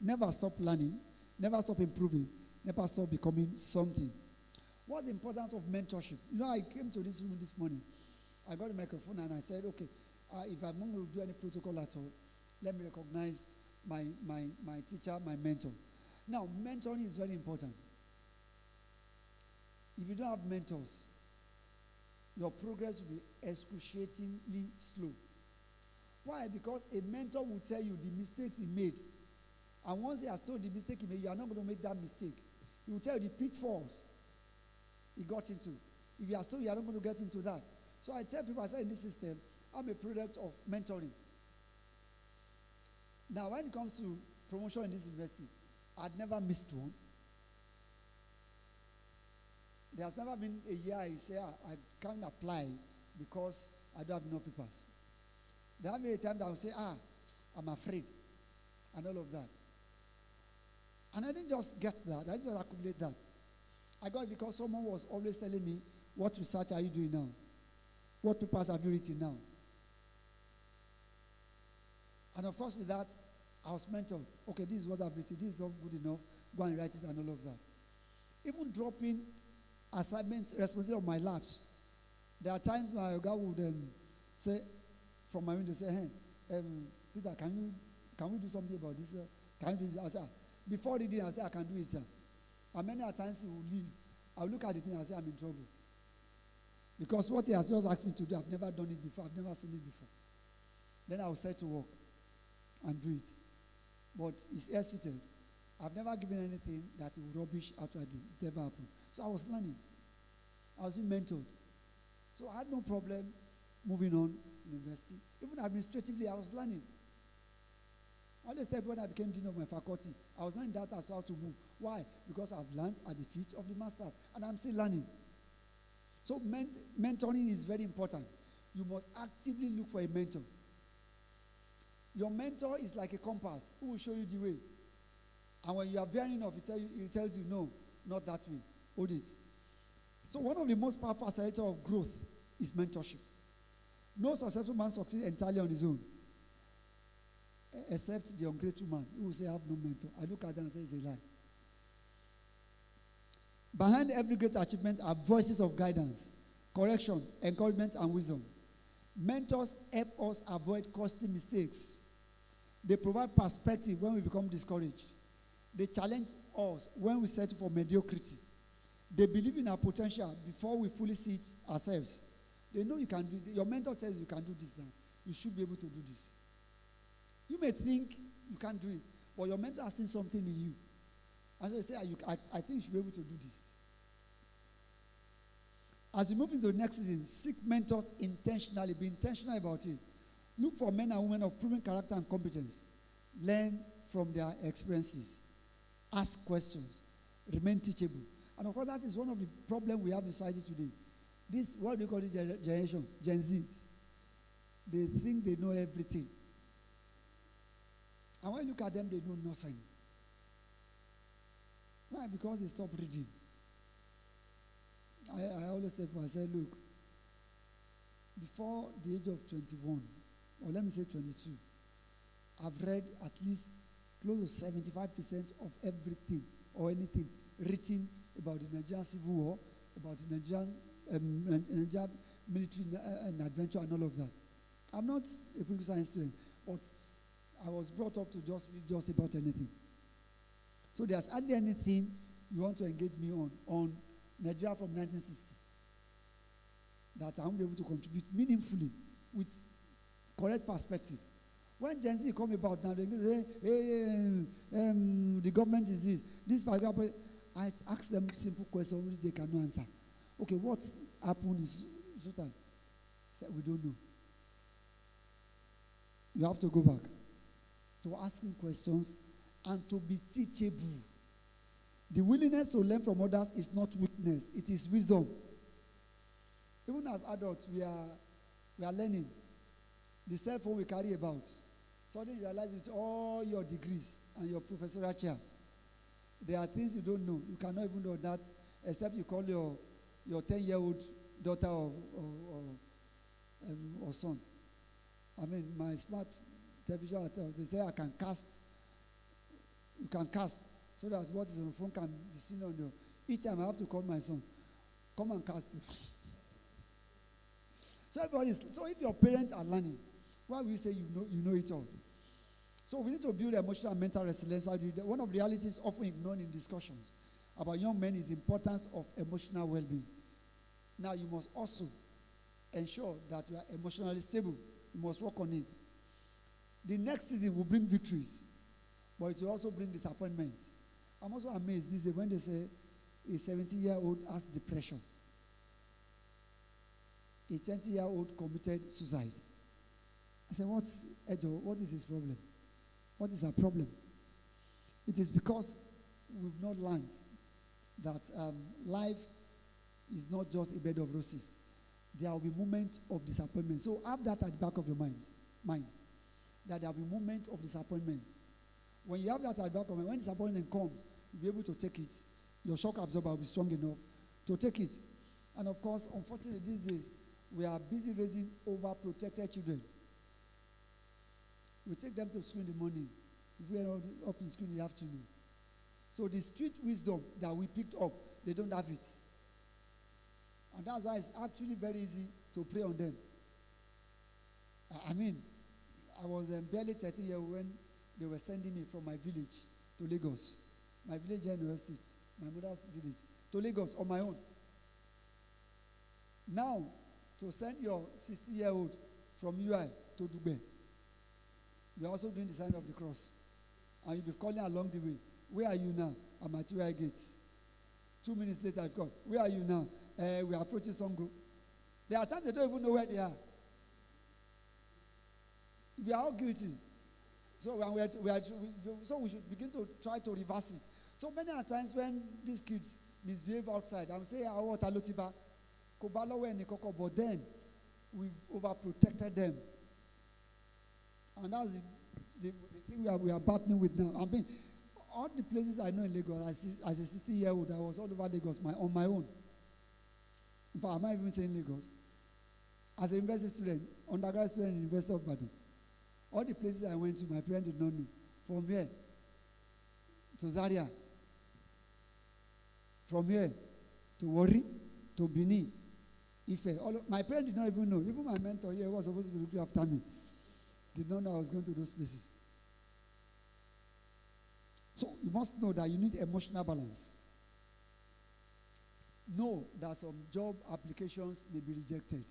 Never stop learning, never stop improving, never stop becoming something. What's the importance of mentorship? You know, I came to this room this morning. I got a microphone and I said, okay, if I'm not going to do any protocol at all, let me recognize my teacher, my mentor. Now, mentoring is very important. If you don't have mentors, your progress will be excruciatingly slow. Why? Because a mentor will tell you the mistakes he made. And once he has told the mistake he made, you are not going to make that mistake. He will tell you the pitfalls he got into. If he has told you, you are not going to get into that. So I tell people, I say in this system, I'm a product of mentoring. Now, when it comes to promotion in this university, I'd never missed one. There has never been a year I say, I can't apply because I don't have enough papers. There have been a time that I will say, I'm afraid, and all of that. And I didn't just get that. I didn't just accumulate that. I got it because someone was always telling me, what research are you doing now? What papers have you written now? And of course, with that, I was mentored. Okay, this is what I've written. This is not good enough. Go and write it and all of that. Even dropping assignments, responsibility of my labs. There are times my guy would say, from my window, say, hey, Peter, can we do something about this? Can you do this? I say, before reading, I say, I can do it, sir. And many times he will leave. I will look at the thing and say, I'm in trouble. Because what he has just asked me to do, I've never done it before. I've never seen it before. Then I will set to work and do it. But it's air-seated. I've never given anything that he would rubbish after I did. It never happened. So I was learning. I was being mentored. So I had no problem moving on in university. Even administratively, I was learning. I always said when I became dean of my faculty, I was learning that as how to move. Why? Because I've learned at the feet of the masters, and I'm still learning. So mentoring is very important. You must actively look for a mentor. Your mentor is like a compass who will show you the way. And when you are veering off, he tells you, no, not that way. Hold it. So one of the most powerful accelerators of growth is mentorship. No successful man succeeds entirely on his own, except the ungrateful man who will say, I have no mentor. I look at them and say, it's a lie. Behind every great achievement are voices of guidance, correction, encouragement, and wisdom. Mentors help us avoid costly mistakes. They provide perspective when we become discouraged. They challenge us when we settle for mediocrity. They believe in our potential before we fully see it ourselves. They know you can do it. Your mentor tells you can do this now. You should be able to do this. You may think you can't do it, but your mentor has seen something in you. And so they say, I think you should be able to do this. As you move into the next season, seek mentors intentionally. Be intentional about it. Look for men and women of proven character and competence. Learn from their experiences. Ask questions. remain teachable. And of course, that is one of the problems we have in society today. This, what do you call this generation? Gen Z. They think they know everything. And when you look at them, they know nothing. Why? Because they stop reading. I always tell people, I say, look, before the age of 21, or let me say 22, I've read at least close to 75% of everything or anything written about the Nigerian Civil War, about the Nigerian military and adventure and all of that. I'm not a political science student, but I was brought up to just read just about anything. So there's hardly anything you want to engage me on Nigeria from 1960 that I won't be able to contribute meaningfully with correct perspective. When Gen Z come about now, they say, the government is this. This, for example, I ask them simple questions which they cannot answer. Okay, what happened is certain. We don't know. You have to go back to asking questions and to be teachable. The willingness to learn from others is not weakness, it is wisdom. Even as adults, we are learning. The cell phone we carry about. Suddenly you realize with all your degrees and your professorial chair, there are things you don't know. You cannot even know that except you call your 10-year-old daughter or son. I mean, my smart television, they say I can cast. You can cast so that what is on the phone can be seen on your. Each time I have to call my son, come and cast it. So if your parents are learning, why will you say you know it all? So we need to build emotional and mental resilience. One of the realities often ignored in discussions about young men is the importance of emotional well-being. Now you must also ensure that you are emotionally stable. You must work on it. The next season will bring victories, but it will also bring disappointments. I'm also amazed these days when they say a 70-year-old has depression. A 20-year-old committed suicide. I said, what is his problem? What is our problem? It is because we've not learned that life is not just a bed of roses. There will be moments of disappointment. So have that at the back of your mind. That there will be moments of disappointment. When you have that at the back of your mind, when disappointment comes, you'll be able to take it. Your shock absorber will be strong enough to take it. And of course, unfortunately these days, we are busy raising overprotected children. We take them to school in the morning. We are up in school in the afternoon. So the street wisdom that we picked up, they don't have it. And that's why it's actually very easy to prey on them. I mean, I was barely 13 years when they were sending me from my village to Lagos. My village here in Oyo State, my mother's village, to Lagos on my own. Now, to send your 60-year-old from UI to Dugbe, you're also doing the sign of the cross. And you'll be calling along the way. Where are you now? I'm at UI gates. 2 minutes later, I've called. Where are you now? We are approaching Songo. There are times they don't even know where they are. We are all guilty. So we should begin to try to reverse it. So many times when these kids misbehave outside, I'm saying, but then we've overprotected them. And that's the thing we are battling with now. I mean, all the places I know in Lagos, as a 60-year-old, I was all over Lagos on my own. In fact, I'm not even saying Lagos. As a university student, undergraduate student in the University of Ibadan, all the places I went to, my parents did not know. From here to Zaria, from here to Warri, to Bini, Ife. My parents did not even know. Even my mentor here, who was supposed to be looking after me, did not know I was going to those places. So you must know that you need emotional balance. Know that some job applications may be rejected.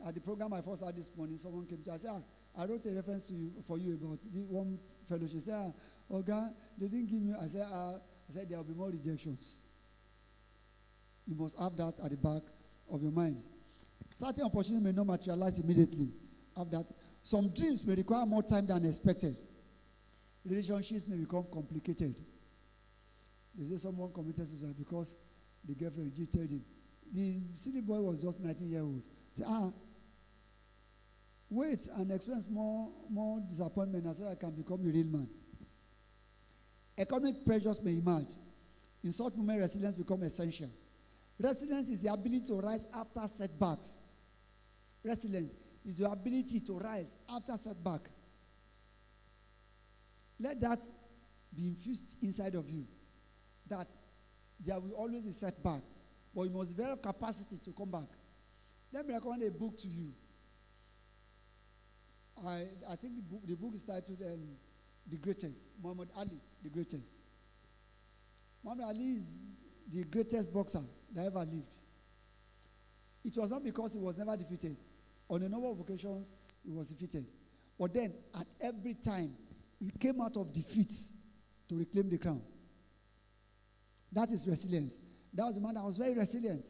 At the program I first had this morning, someone came to me. I said, I wrote a reference for you about the one fellowship. She said, Oga, they didn't give me. I said, there will be more rejections. You must have that at the back of your mind. Certain opportunities may not materialize immediately. Have that. Some dreams may require more time than expected. Relationships may become complicated. They say someone committed suicide because the girlfriend rejected him. The silly boy was just 19-year-old. Say, wait and experience more disappointment so I can become a real man. Economic pressures may emerge. In such moments, resilience becomes essential. Resilience is the ability to rise after setbacks. Resilience is your ability to rise after setback. Let that be infused inside of you, that there will always be setback, but you must develop capacity to come back. Let me recommend a book to you. I think the book is titled The Greatest, Muhammad Ali, The Greatest. Muhammad Ali is the greatest boxer that ever lived. It was not because he was never defeated. On a number of occasions, he was defeated. But then, at every time, he came out of defeat to reclaim the crown. That is resilience. That was a man that was very resilient.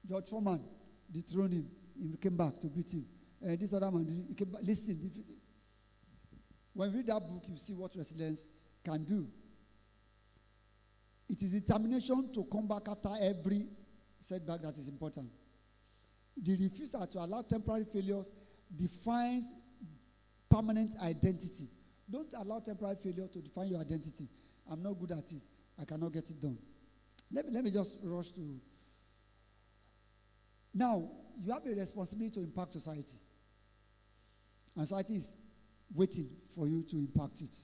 George Foreman dethroned him. He came back to beat him. This other man, he came back. Listen. When you read that book, you see what resilience can do. It is determination to come back after every setback that is important. The refusal to allow temporary failures defines permanent identity. Don't allow temporary failure to define your identity. I'm not good at it. I cannot get it done. Let me just rush to. Now, you have a responsibility to impact society. And society is waiting for you to impact it.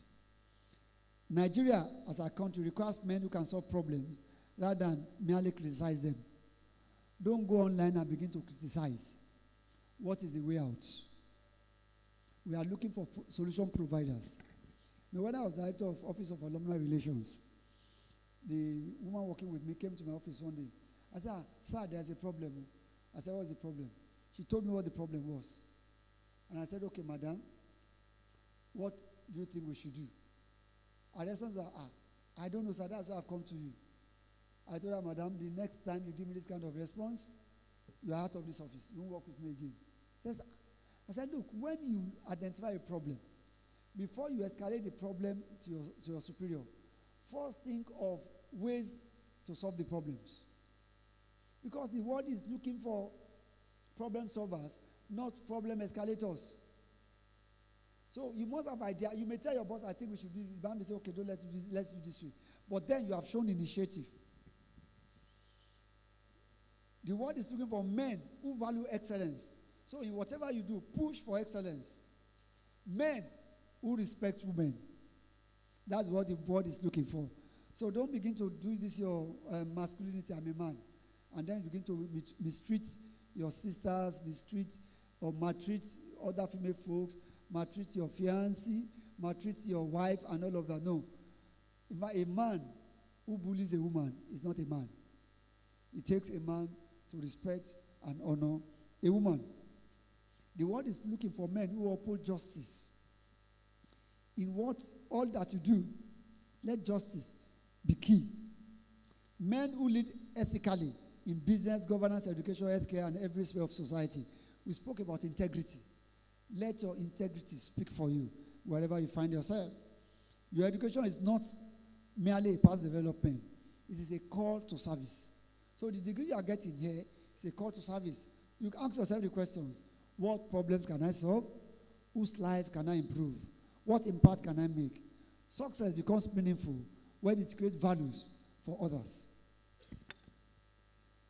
Nigeria, as a country, requires men who can solve problems rather than merely criticize them. Don't go online and begin to criticize. What is the way out? We are looking for solution providers. Now, when I was director of Office of Alumni Relations, the woman working with me came to my office one day. I said, sir, there's a problem. I said, what's the problem? She told me what the problem was. And I said, okay, madam, what do you think we should do? Her response was, I don't know, sir, that's why I've come to you. I told her, madam, the next time you give me this kind of response, you are out of this office. You won't work with me again. I said, look, when you identify a problem, before you escalate the problem to your superior, first think of ways to solve the problems. Because the world is looking for problem solvers, not problem escalators. So you must have idea. You may tell your boss, I think we should do this. The man may say, okay, let's do this way. But then you have shown initiative. The world is looking for men who value excellence. So in whatever you do, push for excellence. Men who respect women. That's what the world is looking for. So don't begin to do this your masculinity, I'm a man. And then begin to mistreat your sisters, mistreat or maltreat other female folks, maltreat your fiancé, maltreat your wife, and all of that. No. A man who bullies a woman is not a man. It takes a man to respect and honor a woman. The world is looking for men who uphold justice. In all that you do, let justice be key. Men who lead ethically in business, governance, education, healthcare, and every sphere of society. We spoke about integrity. Let your integrity speak for you wherever you find yourself. Your education is not merely a past development. It is a call to service. So the degree you are getting here is a call to service. You ask yourself the questions. What problems can I solve? Whose life can I improve? What impact can I make? Success becomes meaningful when it creates values for others.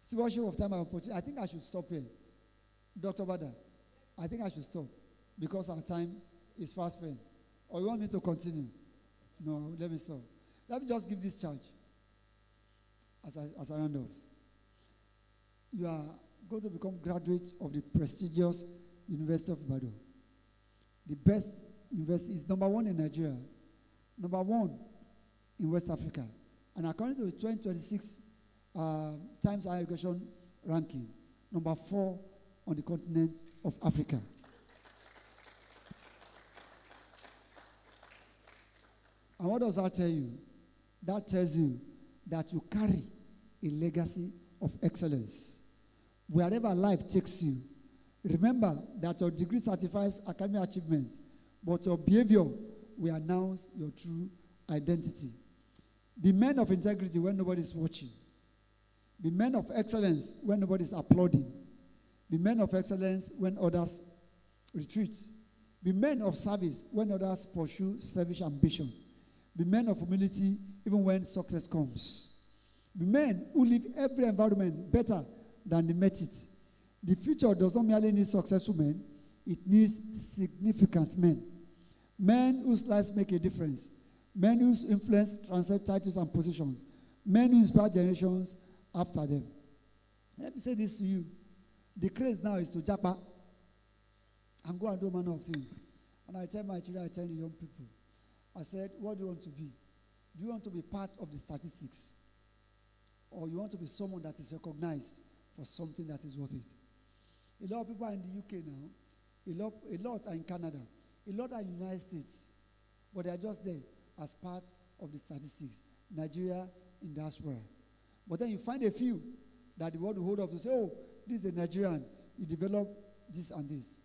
Stewardship of time and opportunity. I think I should stop here. Dr. Bada, I think I should stop because our time is fast spent. Or you want me to continue? No, let me stop. Let me just give this charge as I round off. You are going to become graduates of the prestigious University of Ibadan. The best university is number 1 in Nigeria, number 1 in West Africa, and according to the 2026 Times Higher Education ranking, number 4 on the continent of Africa. And what does that tell you? That tells you that you carry a legacy of excellence. Wherever life takes you, remember that your degree certifies academic achievement, but your behavior will announce your true identity. Be men of integrity when nobody's watching. Be men of excellence when nobody's applauding. Be men of excellence when others retreat. Be men of service when others pursue selfish ambition. Be men of humility even when success comes. Be men who leave every environment better than they met it. The future does not merely need successful men, it needs significant men. Men whose lives make a difference. Men whose influence transcends titles and positions. Men who inspire generations after them. Let me say this to you. The craze now is to japa and go and do manner of things. And I tell my children, I tell the young people, I said, what do you want to be? Do you want to be part of the statistics? Or you want to be someone that is recognized for something that is worth it? A lot of people are in the UK now. A lot are in Canada. A lot are in the United States. But they are just there as part of the statistics. Nigeria in diaspora. But then you find a few that the world will hold up to say, oh, this is a Nigerian. You develop this and this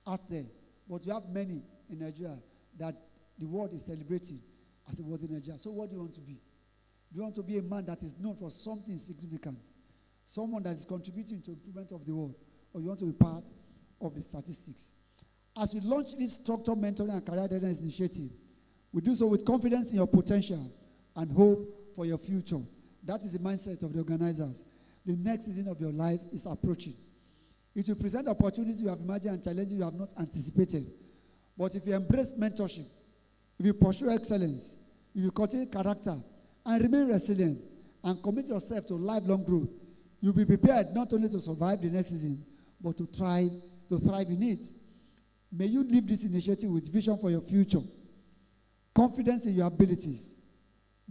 out there. But you have many in Nigeria that the world is celebrating as a worthy Nigerian. So what do you want to be? Do you want to be a man that is known for something significant? Someone that is contributing to the improvement of the world? Or you want to be part of the statistics? As we launch this structured mentoring and career readiness initiative, we do so with confidence in your potential and hope for your future. That is the mindset of the organizers. The next season of your life is approaching. It will present opportunities you have imagined and challenges you have not anticipated. But if you embrace mentorship, if you pursue excellence, if you cultivate character and remain resilient and commit yourself to lifelong growth, you'll be prepared not only to survive the next season, but to thrive in it. May you leave this initiative with vision for your future, confidence in your abilities,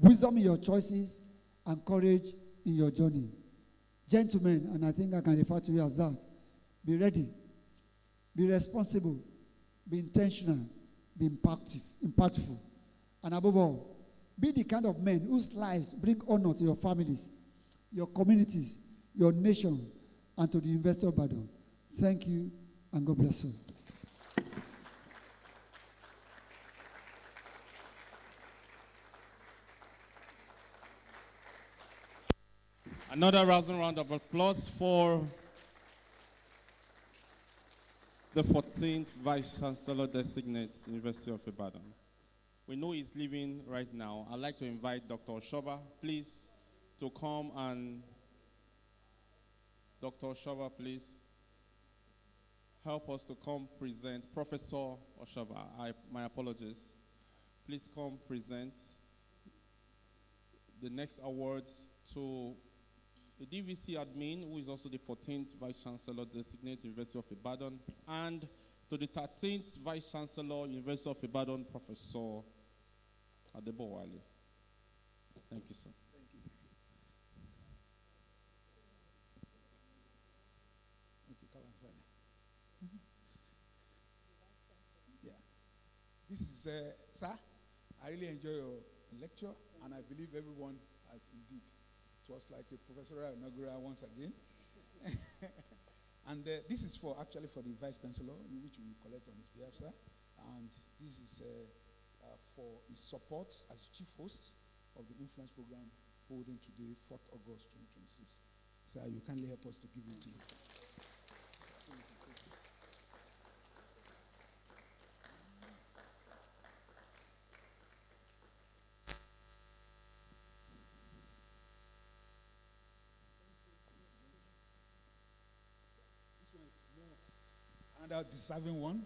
wisdom in your choices, and courage in your journey. Gentlemen, and I think I can refer to you as that, be ready, be responsible, be intentional, be impactful, and above all, be the kind of men whose lives bring honor to your families, your communities, your nation, and to the University of Ibadan. Thank you, and God bless you. Another rousing round of applause for the 14th Vice Chancellor Designate, University of Ibadan. We know he's leaving right now. I'd like to invite Dr. Oshoba, please, to come and, Dr. Oshoba, please, help us to come present. Professor Oshoba, my apologies. Please come present the next awards to the DVC admin, who is also the 14th Vice Chancellor Designate, University of Ibadan, and to the 13th Vice Chancellor, University of Ibadan, Professor Adebowale. Thank you, sir. Thank you. Thank you, Kalamsani. Yeah. This is, sir, I really enjoy your lecture, and I believe everyone has indeed. It was like a professorial inaugural once again. And this is actually for the Vice Chancellor, which we collect on his behalf, sir. And this is for his support as chief host of the Himfluence program holding today, 4th August 2026. Sir, you kindly help us to give it to you, sir. Another deserving one,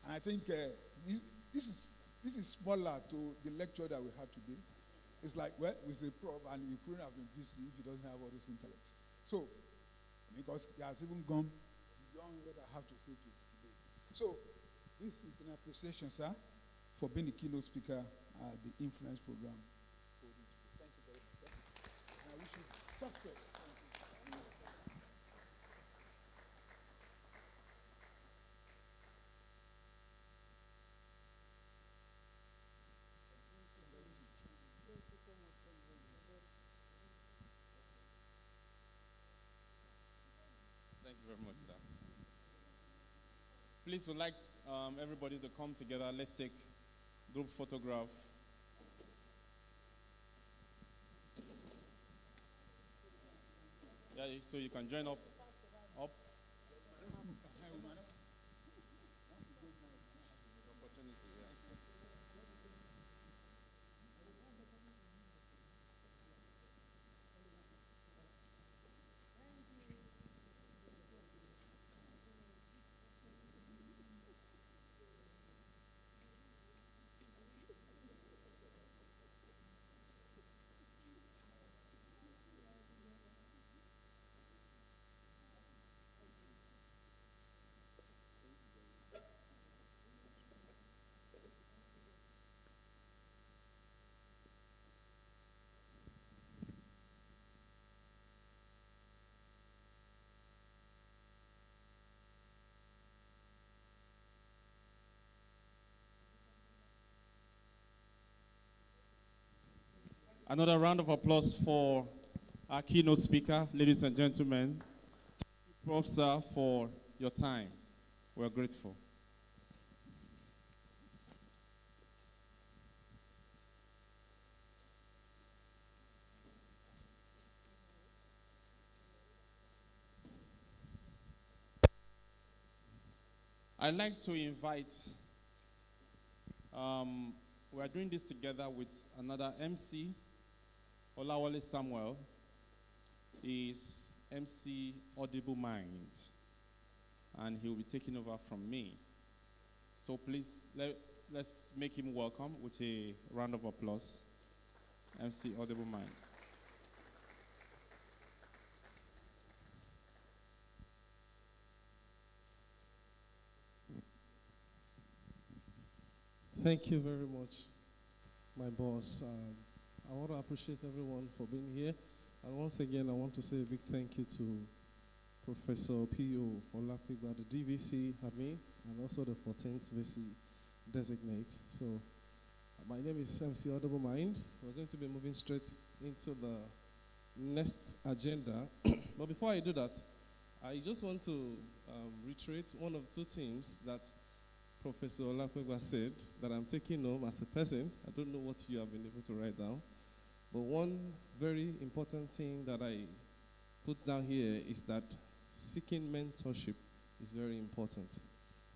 and I think this is smaller to the lecture that we had today. It's like, well, with a prof, and he couldn't have been busy if he doesn't have all those intellects. So, because he has even gone beyond what I have to say to today. So, this is an appreciation, sir, for being the keynote speaker at the Himfluence program. Thank you very much, sir. And I wish you success. Thank you. Thank you very much, sir. Please, would like everybody to come together. Let's take group photograph. Yeah, so you can join up. Up. Opportunity, yeah. Another round of applause for our keynote speaker, ladies and gentlemen. Thank you, Prof. Sir, for your time. We're grateful. I'd like to invite, we're doing this together with another MC, Olawale Samuel. Is MC Audible Mind, and he will be taking over from me. So please, let's make him welcome with a round of applause. MC Audible Mind. Thank you very much, my boss. I want to appreciate everyone for being here. And once again, I want to say a big thank you to Professor P.O. Olapigba, the DVC admin, and also the 14th VC designate. So, my name is MC Audible Mind. We're going to be moving straight into the next agenda. But before I do that, I just want to reiterate one of two things that Professor Olapigba said that I'm taking home as a person. I don't know what you have been able to write down. But one very important thing that I put down here is that seeking mentorship is very important.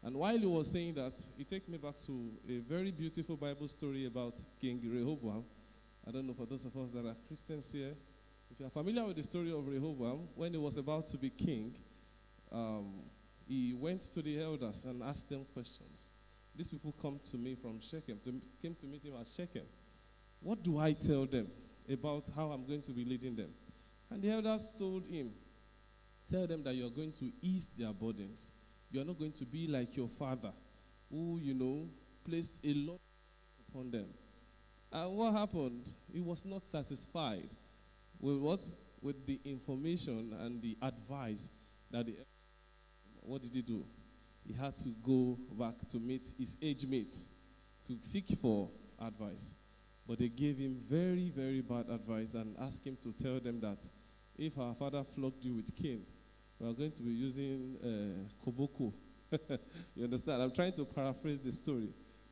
And while he was saying that, it takes me back to a very beautiful Bible story about King Rehoboam. I don't know, for those of us that are Christians here, if you are familiar with the story of Rehoboam, when he was about to be king, he went to the elders and asked them questions. These people came to me from Shechem, came to meet him at Shechem. What do I tell them about how I'm going to be leading them? And the elders told him, tell them that you're going to ease their burdens. You're not going to be like your father, who, placed a lot upon them. And what happened? He was not satisfied with what? With the information and the advice that what did he do? He had to go back to meet his age mates to seek for advice. But they gave him very, very bad advice and asked him to tell them that if our father flogged you with cane, we are going to be using koboko. You understand? I'm trying to paraphrase the story.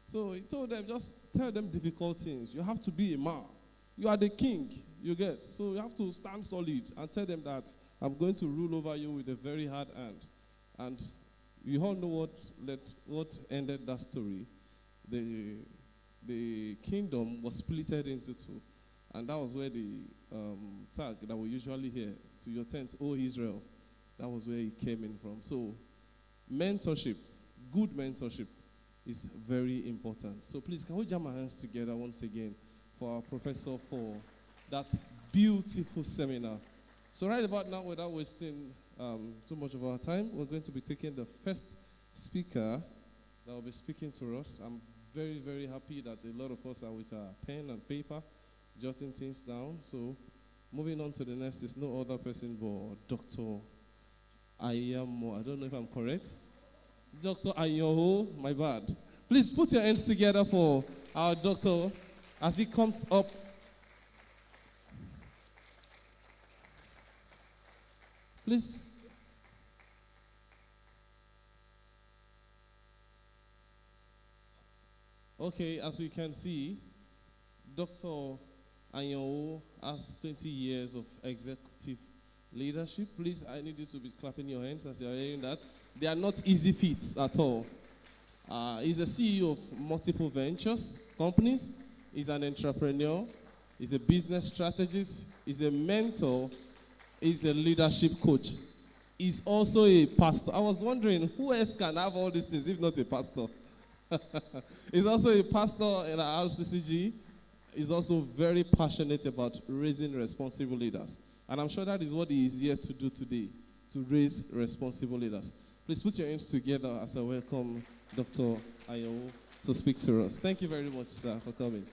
So he told them, just tell them difficult things. You have to be a man. You are the king, you get. So you have to stand solid and tell them that I'm going to rule over you with a very hard hand. And you all know what ended that story. The kingdom was splitted into two. And that was where the tag that we usually hear, to your tent, O Israel, that was where it came in from. So mentorship, good mentorship, is very important. So please, can we jam our hands together once again for our professor for that beautiful seminar. So right about now, without wasting too much of our time, we're going to be taking the first speaker that will be speaking to us. I'm very, very happy that a lot of us are with our pen and paper, jotting things down. So moving on to the next is no other person but Dr. Ayamo. I don't know if I'm correct. Dr. Ayoho, my bad. Please put your hands together for our doctor as he comes up. Please. Okay, as we can see, Dr. Ayoho has 20 years of executive leadership. Please, I need you to be clapping your hands as you're hearing that. They are not easy feats at all. He's a CEO of multiple ventures companies. He's an entrepreneur. He's a business strategist. He's a mentor. He's a leadership coach. He's also a pastor. I was wondering who else can have all these things if not a pastor? He's also a pastor in our RCCG. He's also very passionate about raising responsible leaders. And I'm sure that is what he is here to do today, to raise responsible leaders. Please put your hands together as I welcome Dr. Ayo to speak to us. Thank you very much, sir, for coming.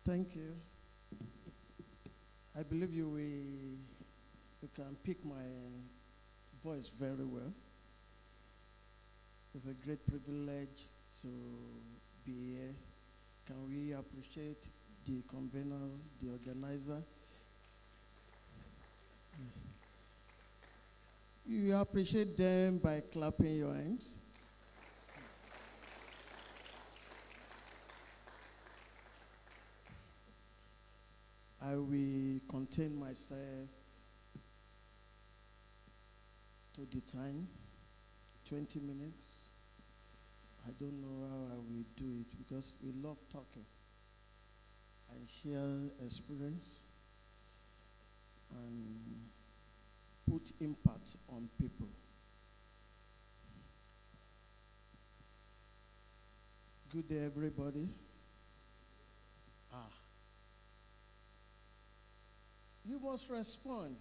Thank you. I believe you can pick my voice very well. It's a great privilege to be here. Can we appreciate the conveners, the organizer? You appreciate them by clapping your hands. I will contain myself to the time, 20 minutes. I don't know how I will do it because we love talking and share experience and put impact on people. Good day, everybody. You must respond.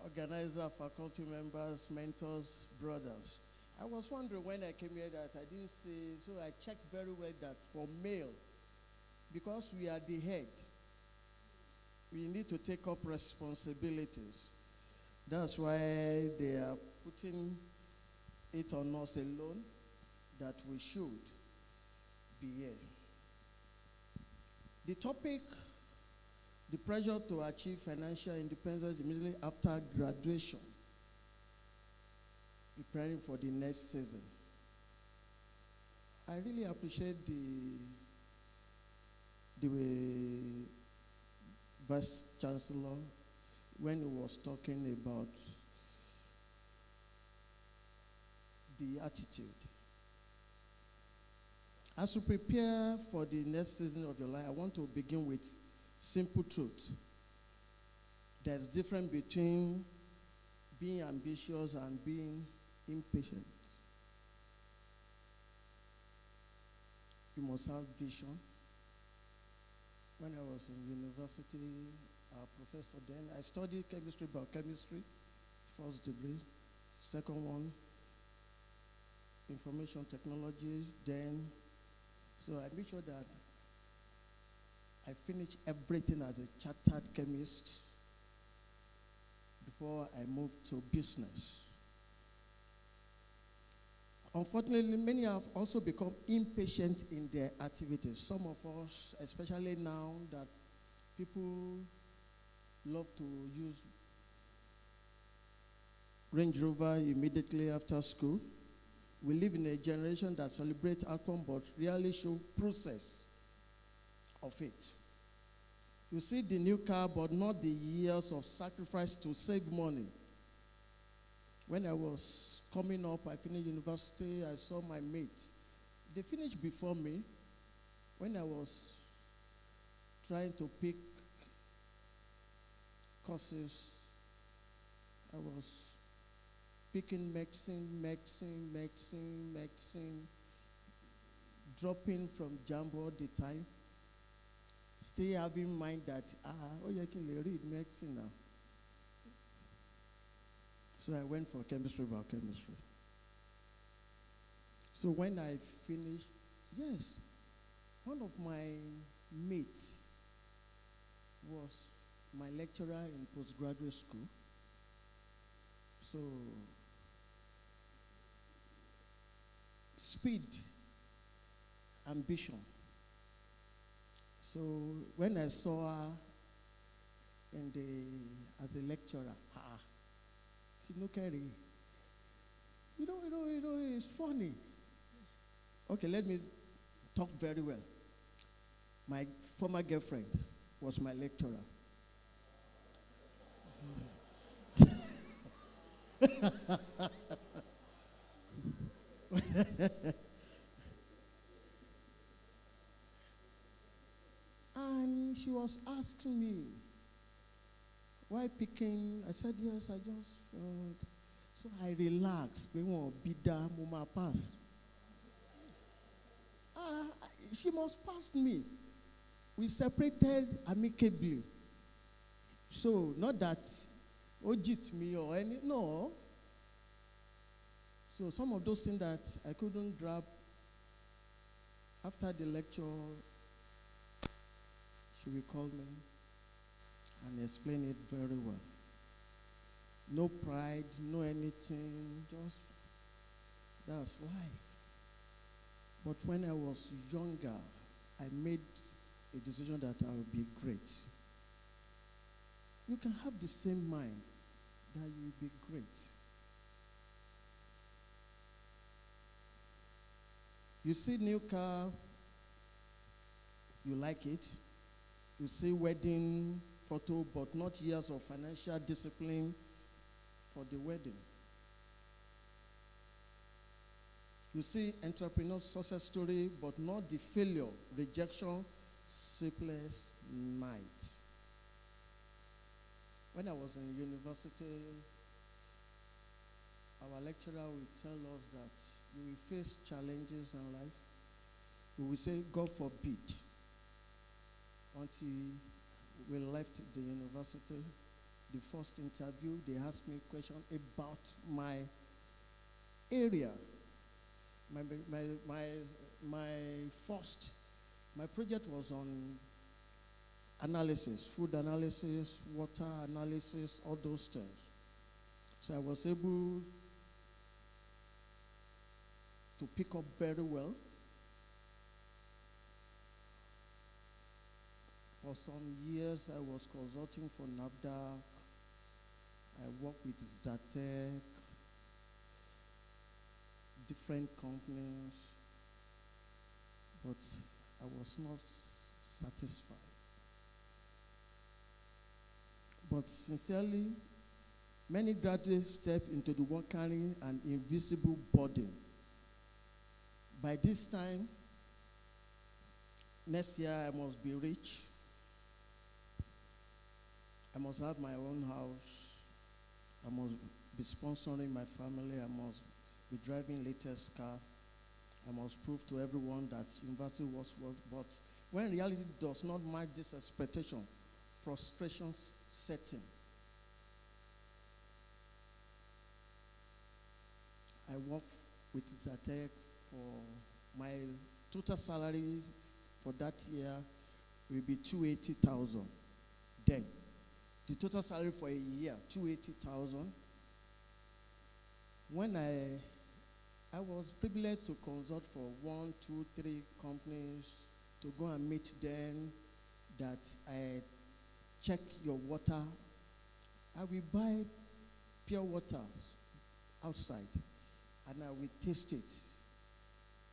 Organizer, faculty members, mentors, brothers. I was wondering when I came here that I didn't see, so I checked very well that for male, because we are the head, we need to take up responsibilities. That's why they are putting it on us alone that we should be here. The topic, the pressure to achieve financial independence immediately after graduation, preparing for the next season. I really appreciate the Vice Chancellor when he was talking about the attitude. As you prepare for the next season of your life, I want to begin with simple truth. There's a difference between being ambitious and being impatient. You must have vision. When I was in university, our professor then, I studied chemistry, biochemistry, first degree. Second one, information technology, then. So I made sure that I finished everything as a chartered chemist before I moved to business. Unfortunately, many have also become impatient in their activities. Some of us, especially now that people love to use Range Rover immediately after school. We live in a generation that celebrates outcome but rarely show process of it. You see the new car but not the years of sacrifice to save money. When I was coming up, I finished university, I saw my mates. They finished before me. When I was trying to pick courses, I was picking medicine, dropping from JAMB all the time. Still having in mind that, you can read medicine now. So I went for chemistry, biochemistry. So when I finished, yes, one of my mates was my lecturer in postgraduate school. So speed, ambition. So when I saw her as a lecturer, Tinukeri, it's funny. Okay, let me talk very well. My former girlfriend was my lecturer. And she was asking me, why picking? I said, yes, I just felt. So I relaxed. We won't be there, Mama pass. She must pass me. We separated amicably. So, not that ojit me or any, no. So, some of those things that I couldn't grab after the lecture, she will call me and explain it very well. No pride, no anything, just that's life. But when I was younger, I made a decision that I would be great. You can have the same mind that you will be great. You see new car, you like it. You see wedding photo, but not years of financial discipline for the wedding. You see entrepreneur success story, but not the failure, rejection, sleepless night. When I was in university, our lecturer would tell us that you will face challenges in life. We will say, God forbid. Until we left the university, the first interview, they asked me a question about my area. My project was on analysis, food analysis, water analysis, all those things. So I was able to pick up very well. For some years, I was consulting for NAFDAC. I worked with Zatec, different companies, but I was not satisfied. But sincerely, many graduates step into the work carrying an invisible burden. By this time, next year I must be rich. I must have my own house. I must be sponsoring my family. I must be driving latest car. I must prove to everyone that university was worth. But when reality does not match this expectation, frustrations set in. I worked with Zatec for my total salary for that year will be 280,000. Then the total salary for a year, 280,000. When I was privileged to consult for 1, 2, 3 companies to go and meet them, that I check your water. I will buy pure water outside and I will taste it.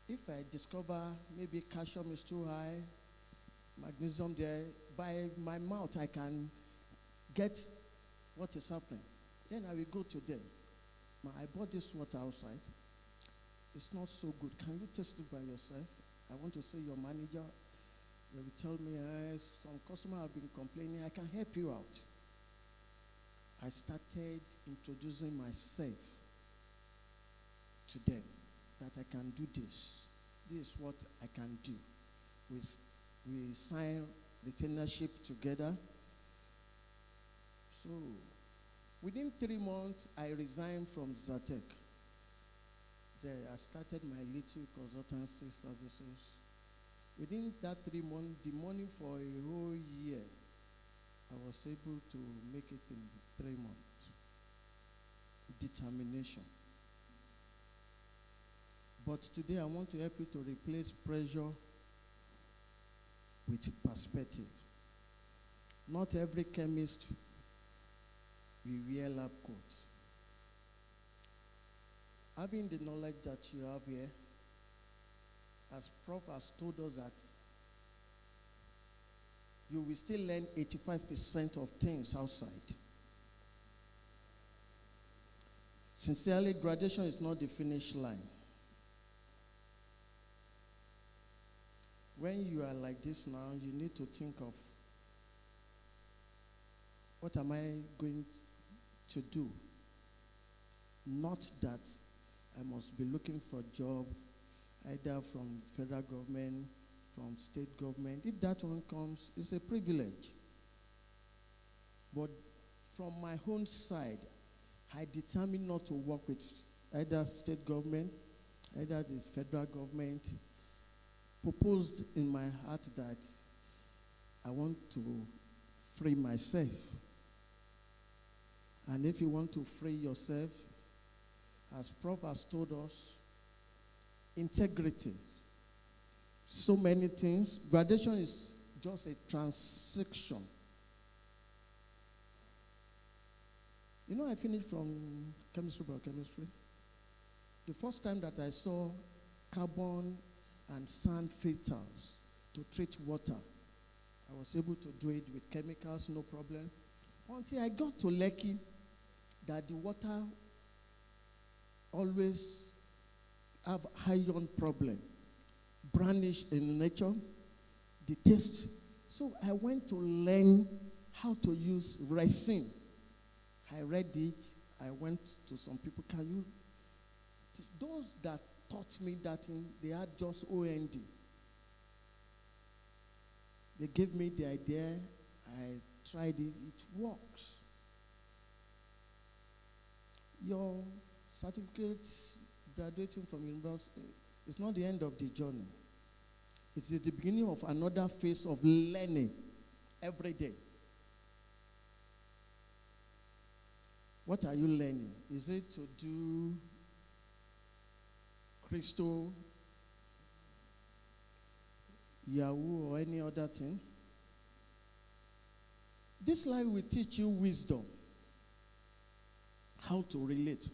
If I discover maybe calcium is too high, magnesium there, by my mouth I can get what is happening. Then I will go to them. I bought this water outside. It's not so good. Can you taste it by yourself? I want to see your manager. They will tell me, some customer have been complaining. I can help you out. I started introducing myself to them, that I can do this. This is what I can do. We sign retainership together. So, within 3 months, I resigned from Zatec. There, I started my little consultancy services. Within that 3 months, the money for a whole year, I was able to make it in 3 months. Determination. But today, I want to help you to replace pressure with perspective. Not every chemist will wear lab coat. Having the knowledge that you have here, as Prof has told us that you will still learn 85% of things outside. Sincerely, graduation is not the finish line. When you are like this now, you need to think of, what am I going to do? Not that I must be looking for a job, either from federal government, from state government. If that one comes, it's a privilege. But from my own side, I determined not to work with either state government, either the federal government. Proposed in my heart that I want to free myself. And if you want to free yourself, as Prof has told us, integrity. So many things. Graduation is just a transition. You know, I finished from biochemistry. The first time that I saw carbon and sand filters to treat water, I was able to do it with chemicals, no problem. Until I got to Lekki, that the water always have iron problem, brownish in nature, the taste. So I went to learn how to use resin. I read it. I went to some people. Can you? Those that taught me that thing, they had just OND. They gave me the idea. I tried it. It works. Your certificate, graduating from university, is not the end of the journey. It's the beginning of another phase of learning every day. What are you learning? Is it to do crystal, Yahoo, or any other thing? This life will teach you wisdom, how to relate.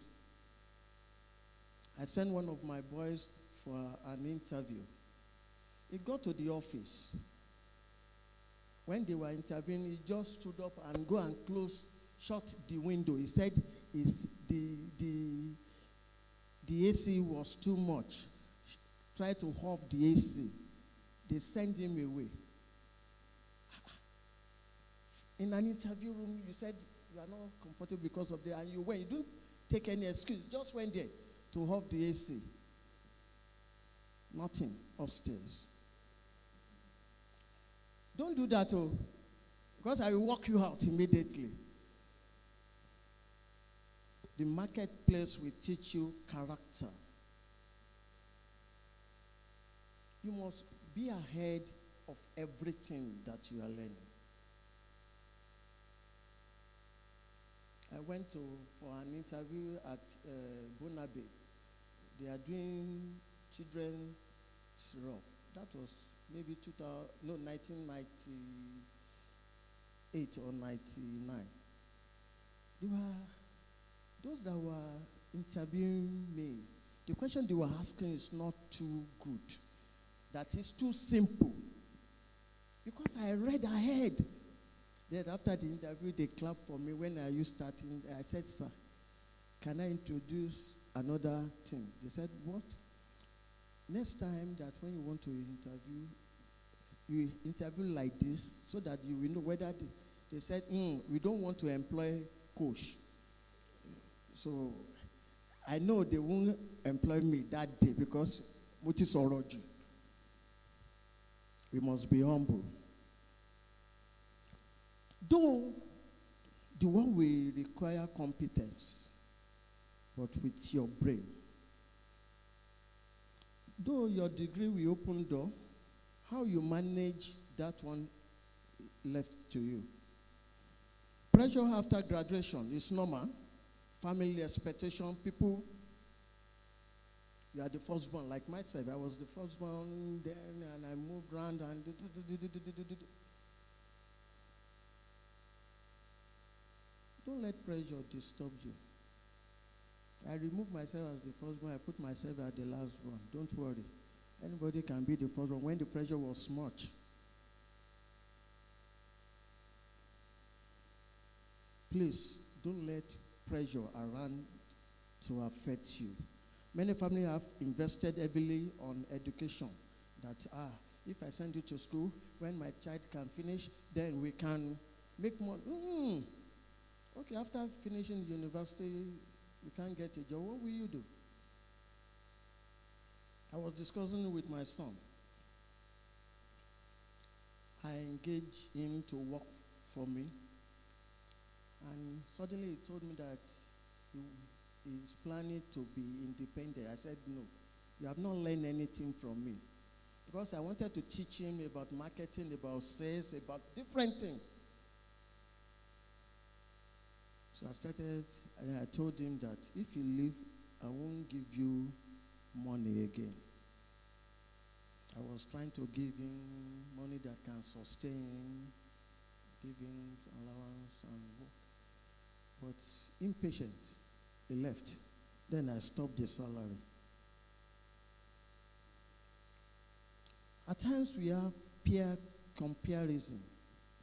I sent one of my boys for an interview. He got to the office. When they were interviewing, he just stood up and go and shut the window. He said the AC was too much. Try to off the AC. They sent him away. In an interview room, you said you are not comfortable because of that, and you went. You didn't take any excuse. Just went there to off the AC. Nothing upstairs. Don't do that, because I will walk you out immediately. The marketplace will teach you character. You must be ahead of everything that you are learning. I went for an interview at Bonabe. They are doing children's syrup. That was maybe 1998 or 99. Those that were interviewing me, the question they were asking is not too good. That is too simple. Because I read ahead. Then after the interview, they clapped for me. When I starting, I said, sir, can I introduce another thing? They said, what? Next time that when you want to interview, you interview like this so that you will know whether they said, we don't want to employ coach. So I know they won't employ me that day because Mutis Oroju. We must be humble. Though the one will require competence, but with your brain. Though your degree will open door, how you manage that one left to you. Pressure after graduation is normal. Family expectation, people, you are the firstborn, like myself. I was the firstborn then, and I moved around and don't let pressure disturb you. I removed myself as the firstborn. I put myself as the last one. Don't worry. Anybody can be the first one when the pressure was much. Please don't let pressure around to affect you. Many families have invested heavily on education. That if I send you to school, when my child can finish, then we can make more. Okay, after finishing university, we can't get a job. What will you do? I was discussing with my son. I engaged him to work for me. And suddenly he told me that he is planning to be independent. I said, no, you have not learned anything from me. Because I wanted to teach him about marketing, about sales, about different things. So I started, and I told him that if you leave, I won't give you money again. I was trying to give him money that can sustain him, give him allowance and work. But impatient, he left. Then I stopped the salary. At times we have peer comparison,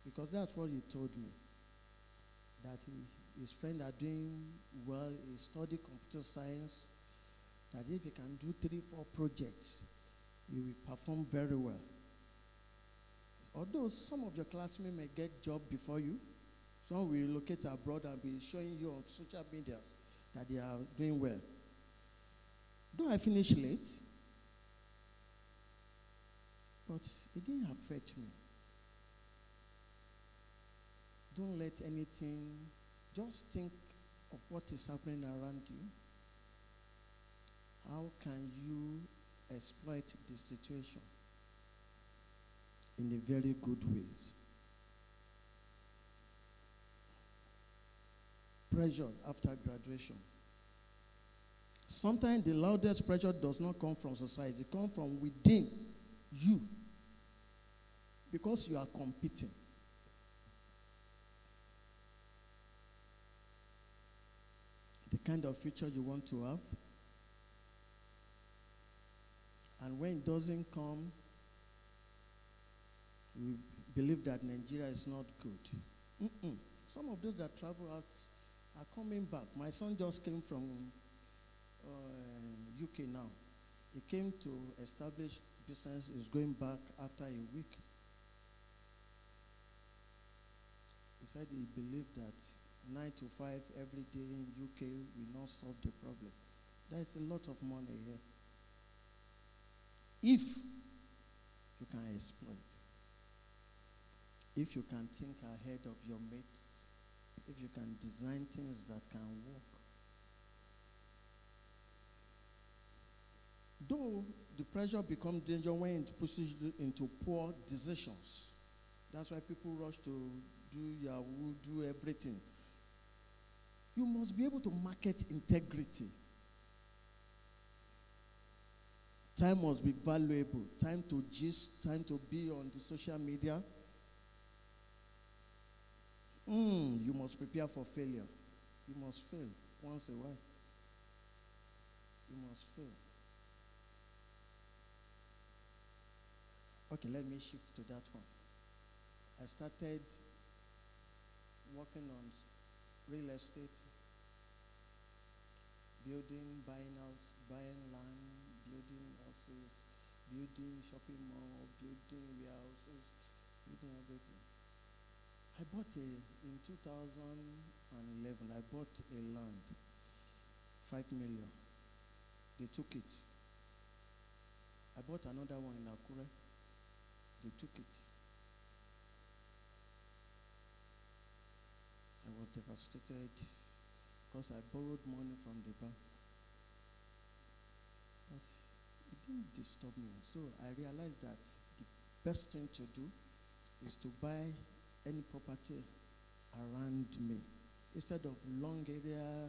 because that's what he told me. That his friends are doing well, he studied computer science, that if he can do 3-4 projects, he will perform very well. Although some of your classmates may get job before you, some will relocate abroad and be showing you on social media that they are doing well. Though I finished late, but it didn't affect me. Don't let anything, just think of what is happening around you. How can you exploit the situation in a very good way? Pressure after graduation. Sometimes the loudest pressure does not come from society, it comes from within you, because you are competing. The kind of future you want to have. And when it doesn't come, we believe that Nigeria is not good. Some of those that travel out are coming back. My son just came from UK now. He came to establish business. He's going back after a week. He said he believed that 9 to 5 every day in UK will not solve the problem. There's a lot of money here. If you can exploit, if you can think ahead of your mates, if you can design things that can work. Though the pressure becomes dangerous when it pushes you into poor decisions. That's why people rush to do Yahoo, do everything. You must be able to market integrity. Time must be valuable. Time to gist, time to be on the social media. You must prepare for failure. You must fail once in a while. You must fail. Okay, let me shift to that one. I started working on real estate, building, buying house, buying land, building houses, building shopping malls, building warehouses, building everything. I bought in 2011, I bought a land, 5 million. They took it. I bought another one in Akure. They took it. I was devastated because I borrowed money from the bank. But it didn't disturb me. So I realized that the best thing to do is to buy any property around me. Instead of long area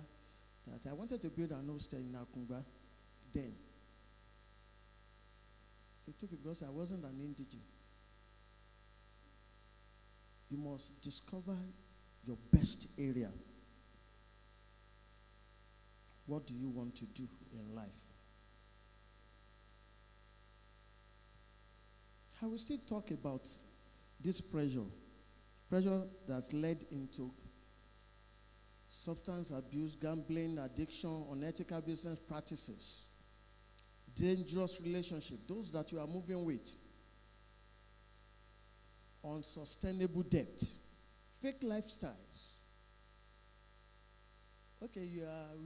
that I wanted to build an hostel in Akumba then. It took it because I wasn't an indigent. You must discover your best area. What do you want to do in life? I will still talk about this pressure that's led into substance abuse, gambling, addiction, unethical business practices, dangerous relationship, those that you are moving with, unsustainable debt, fake lifestyles. Okay,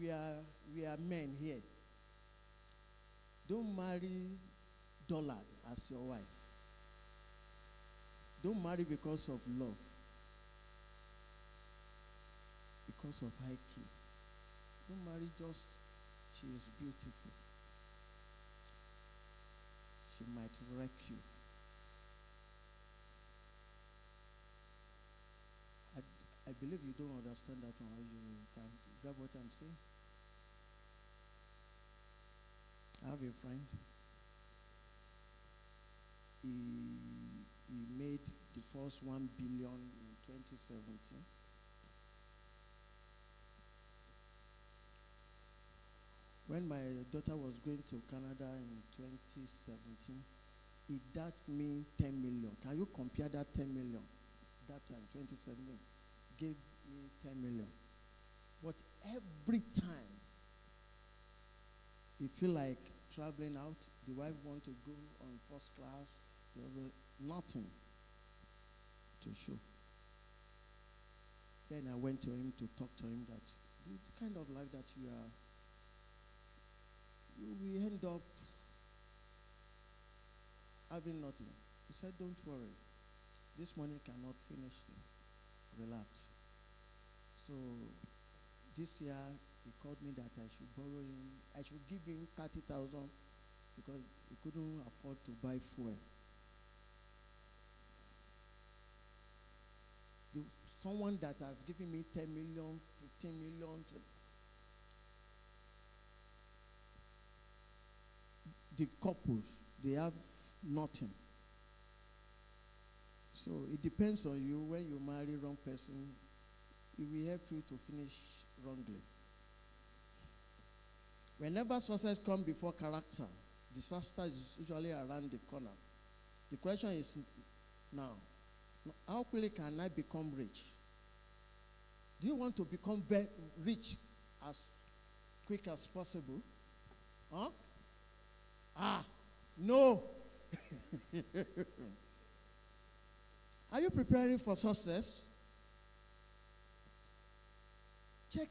we are men here. Don't marry dullard as your wife. Don't marry because of love, because of high key. Don't marry just she is beautiful. She might wreck you. I believe you don't understand that one. You can grab what I'm saying. I have a friend. He made the first 1 billion in 2017. When my daughter was going to Canada in 2017, he got me 10 million. Can you compare that 10 million? That time, 2017, gave me 10 million. But every time he feel like traveling out, the wife want to go on first class, nothing to show. Then I went to him to talk to him that the kind of life that you are, you will end up having nothing. He said, don't worry. This money cannot finish you. Relax. So this year he called me that I should borrow him, I should give him 30,000 because he couldn't afford to buy fuel. Someone that has given me 10 million, 15 million. The couples, they have nothing. So it depends on you. When you marry wrong person, it will help you to finish wrongly. Whenever success comes before character, disaster is usually around the corner. The question is now, how quickly can I become rich? Do you want to become very rich as quick as possible? Huh? No. Are you preparing for success? Check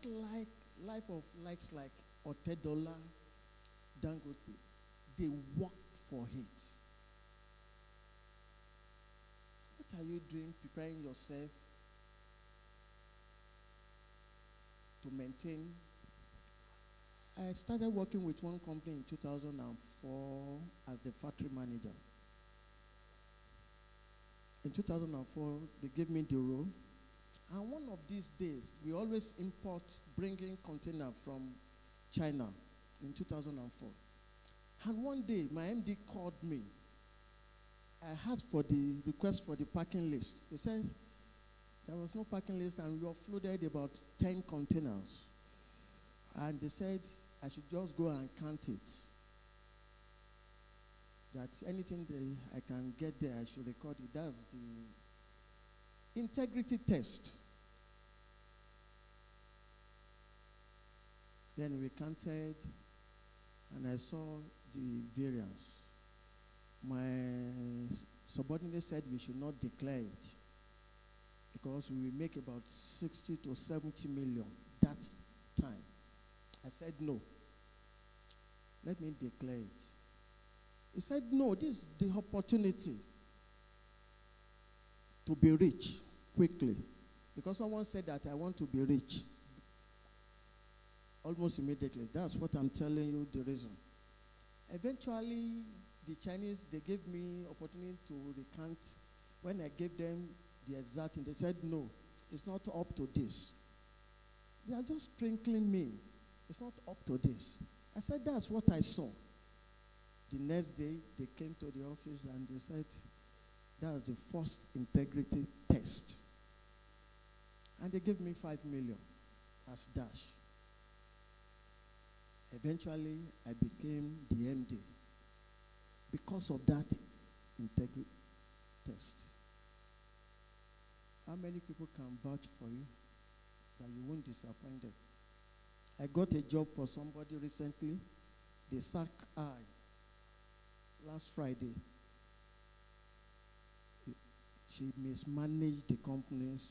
life of likes like Otedola, Dangote. They work for it. What are you doing preparing yourself to maintain? I started working with one company in 2004 as the factory manager. In 2004, they gave me the role. And one of these days, we always bringing container from China in 2004. And one day, my MD called me. I asked for the request for the parking list. They said there was no parking list and we offloaded about 10 containers. And they said I should just go and count it. That anything I can get there, I should record it. That's the integrity test. Then we counted, and I saw the variance. My subordinate said we should not declare it because we will make about 60 to 70 million that time. I said no. Let me declare it. He said, no, this is the opportunity to be rich quickly. Because someone said that I want to be rich. Almost immediately. That's what I'm telling you the reason. Eventually, the Chinese, they gave me opportunity to recount. When I gave them the exact thing, they said, no, it's not up to this. They are just sprinkling me. It's not up to this. I said, that's what I saw. The next day, they came to the office and they said, that was the first integrity test. And they gave me 5 million as dash. Eventually, I became the MD because of that integrity test. How many people can vouch for you that you won't disappoint them? I got a job for somebody recently. They sacked I last Friday. She mismanaged the company's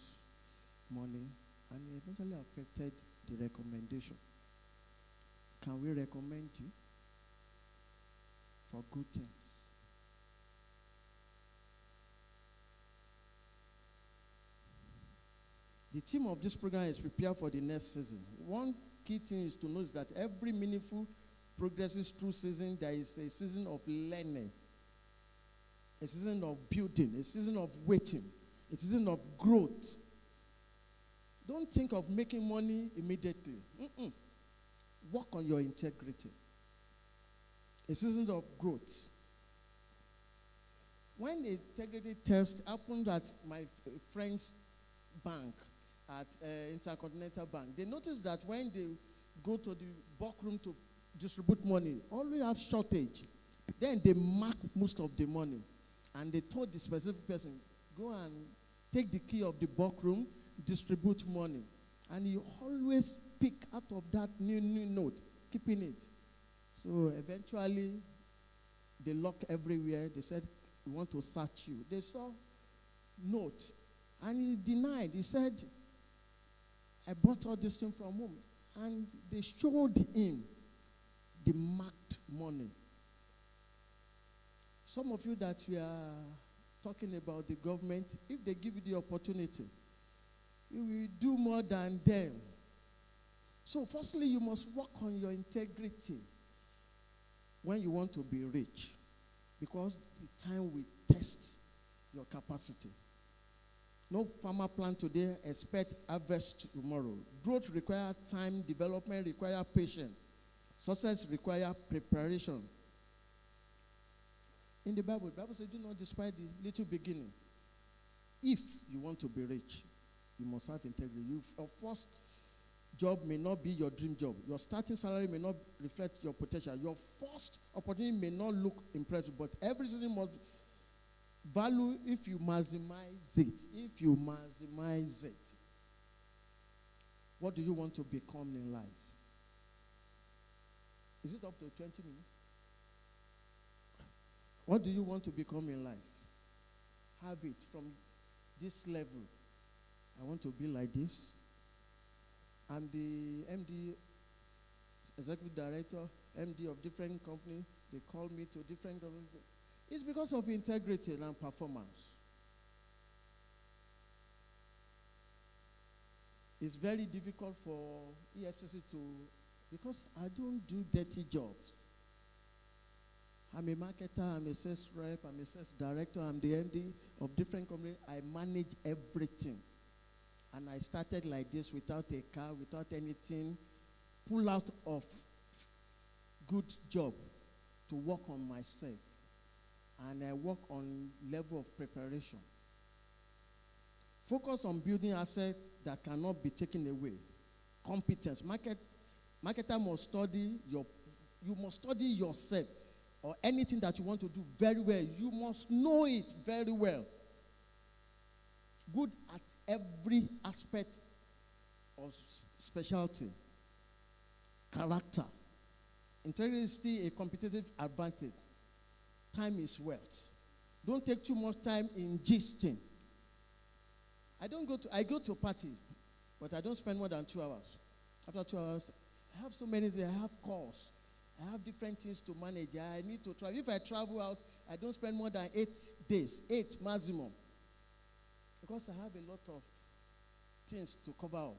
money and it eventually affected the recommendation. Can we recommend you for good things? The theme of this program is prepare for the next season. One key thing is to note that every meaningful progresses through season. There is a season of learning, a season of building, a season of waiting, a season of growth. Don't think of making money immediately. Work on your integrity. A season of growth. When the integrity test happened at my friend's bank, at Intercontinental Bank, they noticed that when they go to the bulk room to distribute money, always have shortage. Then they mark most of the money. And they told the specific person, go and take the key of the bulk room, distribute money. And he always pick out of that new note, keeping it. So eventually, they lock everywhere. They said, we want to search you. They saw note. And he denied. He said, I brought all this thing from home. And they showed him the marked money. Some of you that we are talking about the government, if they give you the opportunity, you will do more than them. So firstly, you must work on your integrity when you want to be rich, because the time will test your capacity. No farmer plant today, expect harvest tomorrow. Growth requires time, development requires patience. Success requires preparation. In the Bible says, do not despise the little beginning. If you want to be rich, you must have integrity. Your first job may not be your dream job. Your starting salary may not reflect your potential. Your first opportunity may not look impressive, but everything must value if you maximize it. If you maximize it. What do you want to become in life? Is it up to 20 minutes? What do you want to become in life? Have it from this level. I want to be like this. I'm the MD, executive director, MD of different companies. They call me to different government. It's because of integrity and performance. It's very difficult for EFCC because I don't do dirty jobs. I'm a marketer, I'm a sales rep, I'm a sales director, I'm the MD of different companies. I manage everything. And I started like this without a car, without anything. Pull out of good job to work on myself. And I work on level of preparation. Focus on building assets that cannot be taken away. Competence. Marketer must study you must study yourself or anything that you want to do very well. You must know it very well. Good at every aspect of specialty. Character. Integrity is still a competitive advantage. Time is wealth. Don't take too much time in gisting. I go to a party, but I don't spend more than 2 hours. After 2 hours, I have so many things. I have calls. I have different things to manage. I need to travel. If I travel out, I don't spend more than 8 days, 8 maximum. Because I have a lot of things to cover up.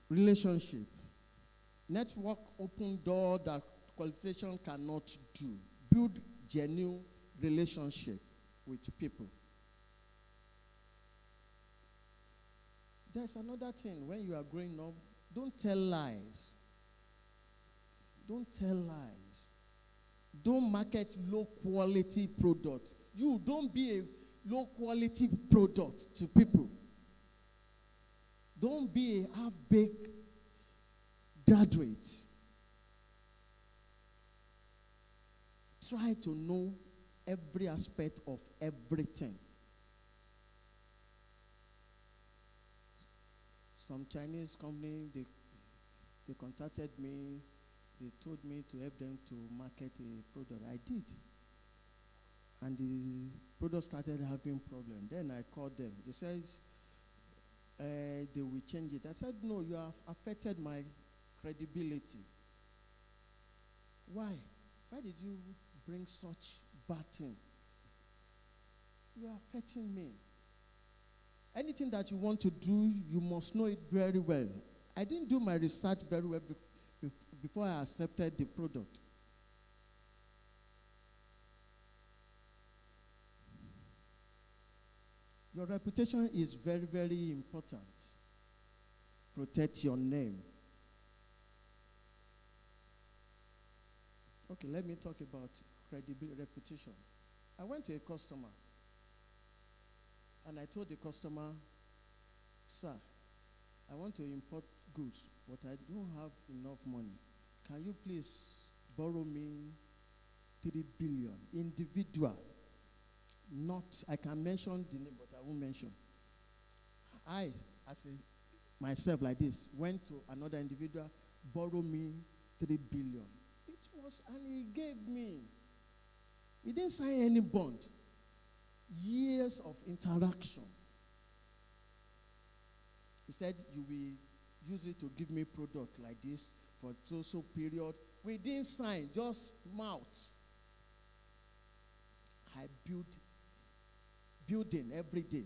Relationship. Network open door that qualification cannot do. Build genuine relationship with people. There's another thing. When you are growing up, don't tell lies. Don't tell lies. Don't market low quality products. You don't be a low quality product to people. Don't be a half-baked graduate. try to know every aspect of everything. Some Chinese company, they contacted me. They told me to help them to market a product. I did. And the product started having problem. Then I called them. They said they will change it. I said, no, you have affected my credibility. Why? Why did you bring such bad thing? You are affecting me. Anything that you want to do, you must know it very well. I didn't do my research very well before I accepted the product. Your reputation is very, very important. Protect your name. Okay, let me talk about credibility, reputation. I went to a customer, and I told the customer, sir, I want to import goods, but I don't have enough money. Can you please borrow me 3 billion, individual? Not, I can mention the name, but I won't mention. I, as myself like this, went to another individual, borrow me 3 billion. It was, and he gave me. We didn't sign any bond. Years of interaction. He said, you will use it to give me product like this for so period. We didn't sign, just mouth. I building every day.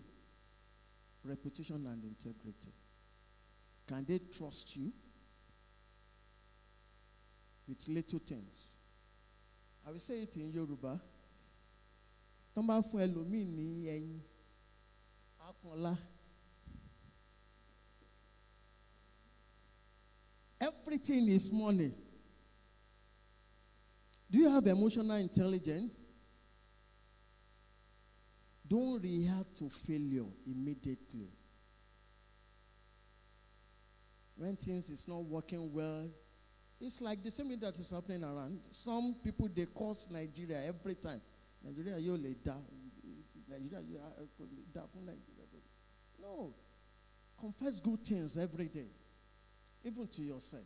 Reputation and integrity. Can they trust you with little things? I will say it in Yoruba. Tọ́nbá fún ẹlòmíì ní ẹyin, akànlá. Everything is money. Do you have emotional intelligence? Don't react to failure immediately. When things is not working well, it's like the same thing that is happening around. Some people, they curse Nigeria every time. Nigeria, you lay down. Nigeria, you are down from Nigeria. No. Confess good things every day, even to yourself.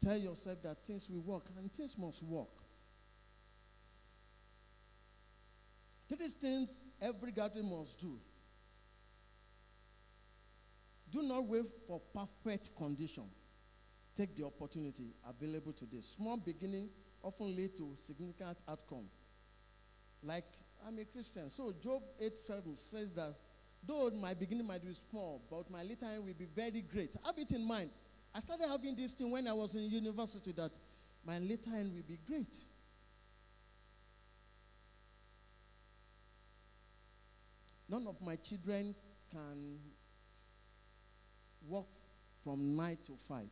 Tell yourself that things will work, and things must work. 3 things every gathering must do. Do not wait for perfect condition. Take the opportunity available today. Small beginning often lead to significant outcome. Like, I'm a Christian, so Job 8:7 says that though my beginning might be small, but my later end will be very great. Have it in mind. I started having this thing when I was in university, that my later end will be great. None of my children can work from 9 to 5.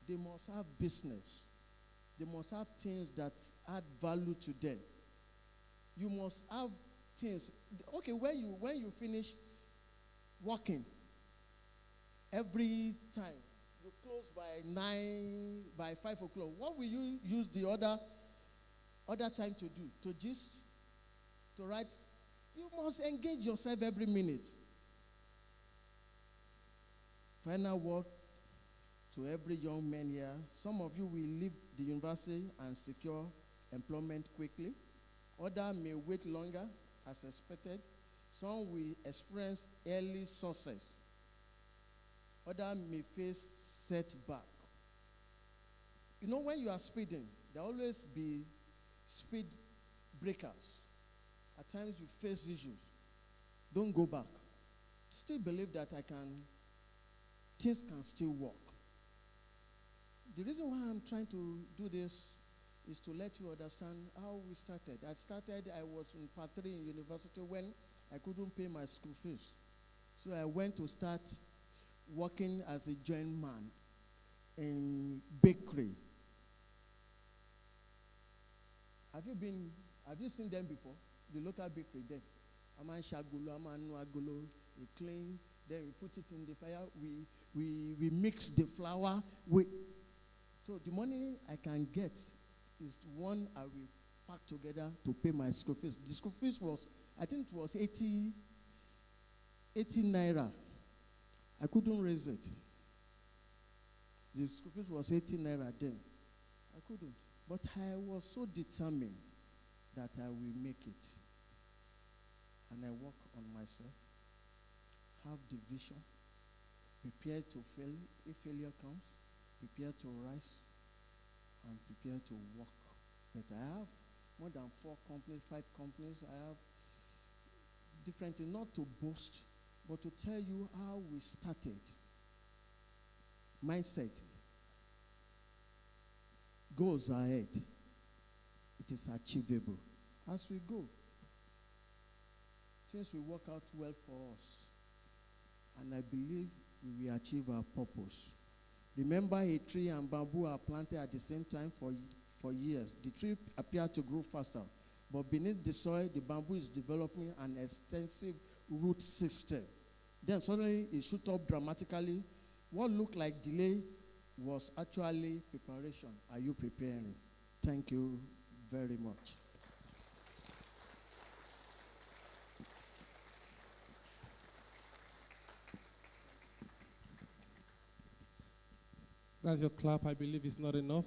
They must have business. They must have things that add value to them. You must have things. Okay, when you finish working, every time you close by 9, by 5 o'clock, what will you use the other time to do? To gist? To write? You must engage yourself every minute. Final word to every young man here. Some of you will leave the university and secure employment quickly. Others may wait longer as expected. Some will experience early success. Others may face setback. You know, when you are speeding, there will always be speed breakers. At times you face issues. Don't go back. Still believe that things can still work. The reason why I'm trying to do this is to let you understand how we started. I was in part 3 in university when I couldn't pay my school fees. So I went to start working as a journeyman in bakery. Have you seen them before? The local bakery there. Aman shagolo, aman agolo, we clean, then we put it in the fire, we mix the flour. So the money I can get is one I will pack together to pay my school fees. The school fees was, I think it was 80 naira. I couldn't raise it. The school fees was 80 naira then. I couldn't. But I was so determined that I will make it. And I work on myself, have the vision, prepare to fail if failure comes, prepare to rise, and prepare to work. But I have more than 4 companies, 5 companies. I have different things, not to boast, but to tell you how we started. Mindset goes ahead. It is achievable. As we go, things will work out well for us. And I believe we will achieve our purpose. Remember, a tree and bamboo are planted at the same time for years. The tree appeared to grow faster, but beneath the soil, the bamboo is developing an extensive root system. Then suddenly it shot up dramatically. What looked like delay was actually preparation. Are you preparing? Thank you very much. That's your clap. I believe it's not enough.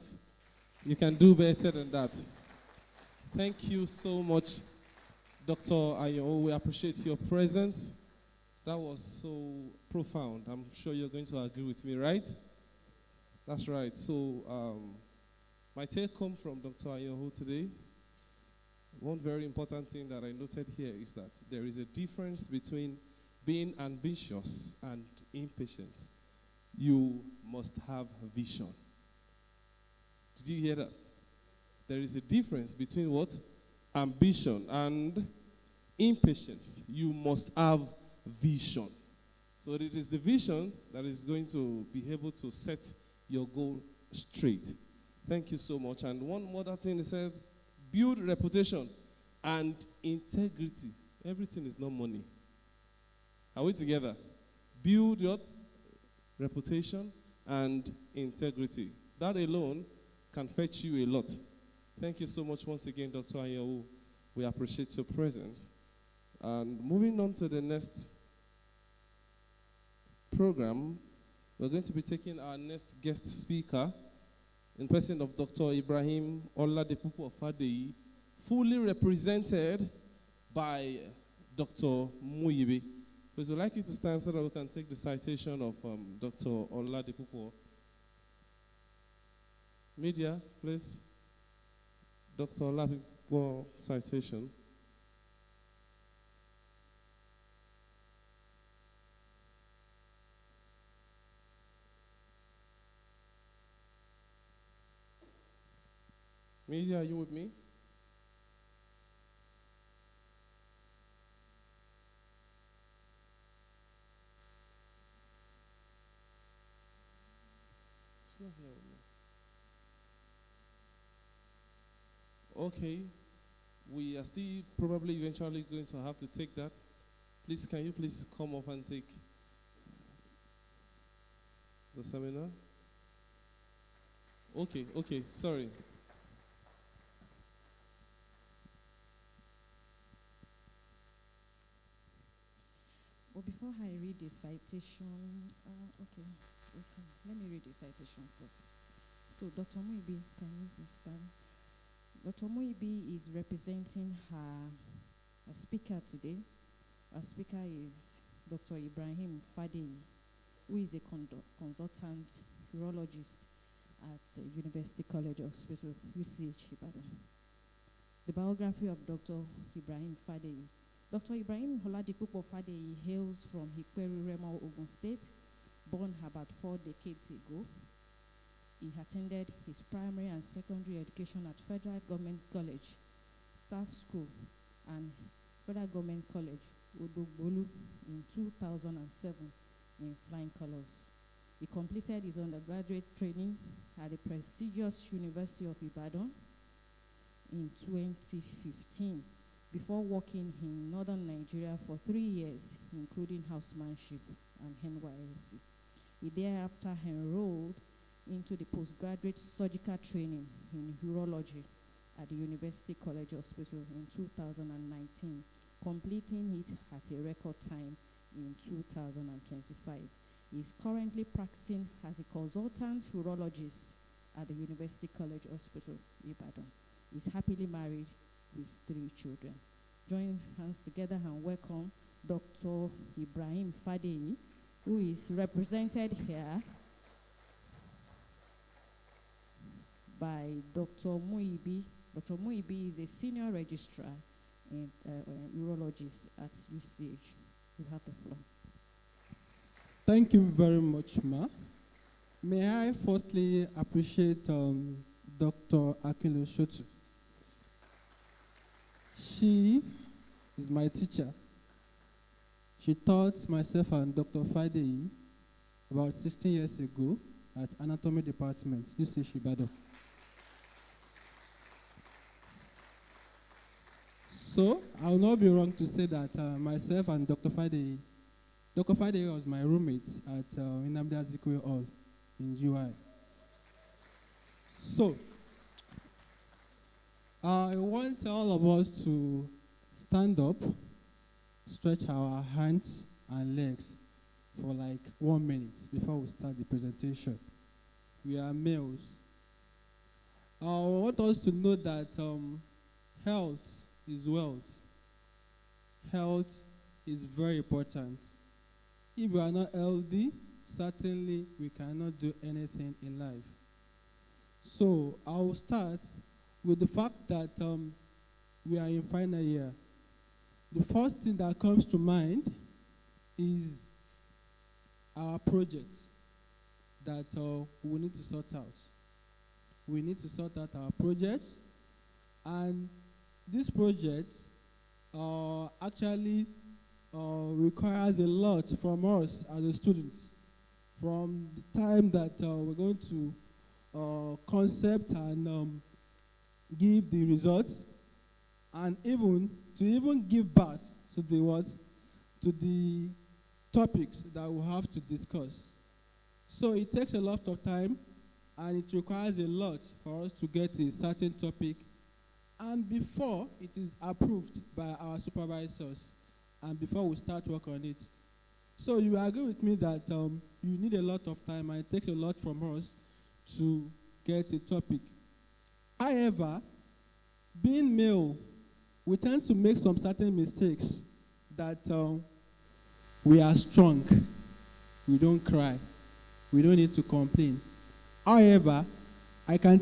You can do better than that. Thank you so much, Dr. Ayo. We appreciate your presence. That was so profound. I'm sure you're going to agree with me, right? That's right. So my take home from Dr. Ayo today, one very important thing that I noted here is that there is a difference between being ambitious and impatient. You must have vision. Did you hear that? There is a difference between what? Ambition and impatience. You must have vision. So it is the vision that is going to be able to set your goal straight. Thank you so much. And one more thing, he said, build reputation and integrity. Everything is not money. Are we together? Build your reputation and integrity. That alone can fetch you a lot. Thank you so much once again, Dr. Ayewu. We appreciate your presence. And moving on to the next program, we're going to be taking our next guest speaker in person of Dr. Ibrahim Oladipupo Fadeyi, fully represented by Dr. Muyibi. Please, we'd like you to stand so that we can take the citation of Dr. Oladipupo. Media, please. Dr. Oladipupo citation. Media, are you with me? It's not here with me. Okay. We are still probably eventually going to have to take that. Please, can you please come up and take the seminar? Okay, sorry. Well, before I read the citation, let me read the citation first. So, Dr. Muibi, can you please stand? Dr. Muibi is representing her speaker today. Our speaker is Dr. Ibrahim Fadeyi, who is a consultant urologist at University College Hospital, UCH Ibadan. The biography of Dr. Ibrahim Fadeyi. Dr. Ibrahim Oladipupo Fadeyi hails from Ikweru Remo, Ogun State, born about 4 decades ago. He attended his primary and secondary education at Federal Government College, Staff School, and Federal Government College, Odogbolu, in 2007 in flying colors. He completed his undergraduate training at the prestigious University of Ibadan in 2015 before working in northern Nigeria for 3 years, including housemanship and NYSC. He thereafter enrolled into the postgraduate surgical training in urology at the University College Hospital in 2019, completing it at a record time in 2025. He is currently practicing as a consultant urologist at the University College Hospital, Ibadan. He is happily married with 3 children. Join hands together and welcome Dr. Ibrahim Fadeyi, who is represented here by Dr. Muibi. Dr. Muibi is a senior registrar and urologist at UCH. You have the floor. Thank you very much, Ma. May I firstly appreciate Dr. Akilo Shotu. She is my teacher. She taught myself and Dr. Fadeyi about 16 years ago at Anatomy Department, UCH Ibadan. So, I will not be wrong to say that myself and Dr. Fadeyi was my roommate at Nnamdi Azikiwe Hall in UI. So, I want all of us to stand up, stretch our hands and legs for like 1 minute before we start the presentation. We are males. I want us to know that health is wealth. Health is very important. If we are not healthy, certainly we cannot do anything in life. So I will start with the fact that we are in final year. The first thing that comes to mind is our projects that we need to sort out. We need to sort out our projects, and this project actually requires a lot from us as a students. From the time that we're going to concept and give the results, and even to give birth to the words, to the topics that we have to discuss. So it takes a lot of time, and it requires a lot for us to get a certain topic, and before it is approved by our supervisors, and before we start work on it. So you agree with me that you need a lot of time, and it takes a lot from us to get a topic. However, being male, we tend to make some certain mistakes that we are strong, we don't cry, we don't need to complain. However, I can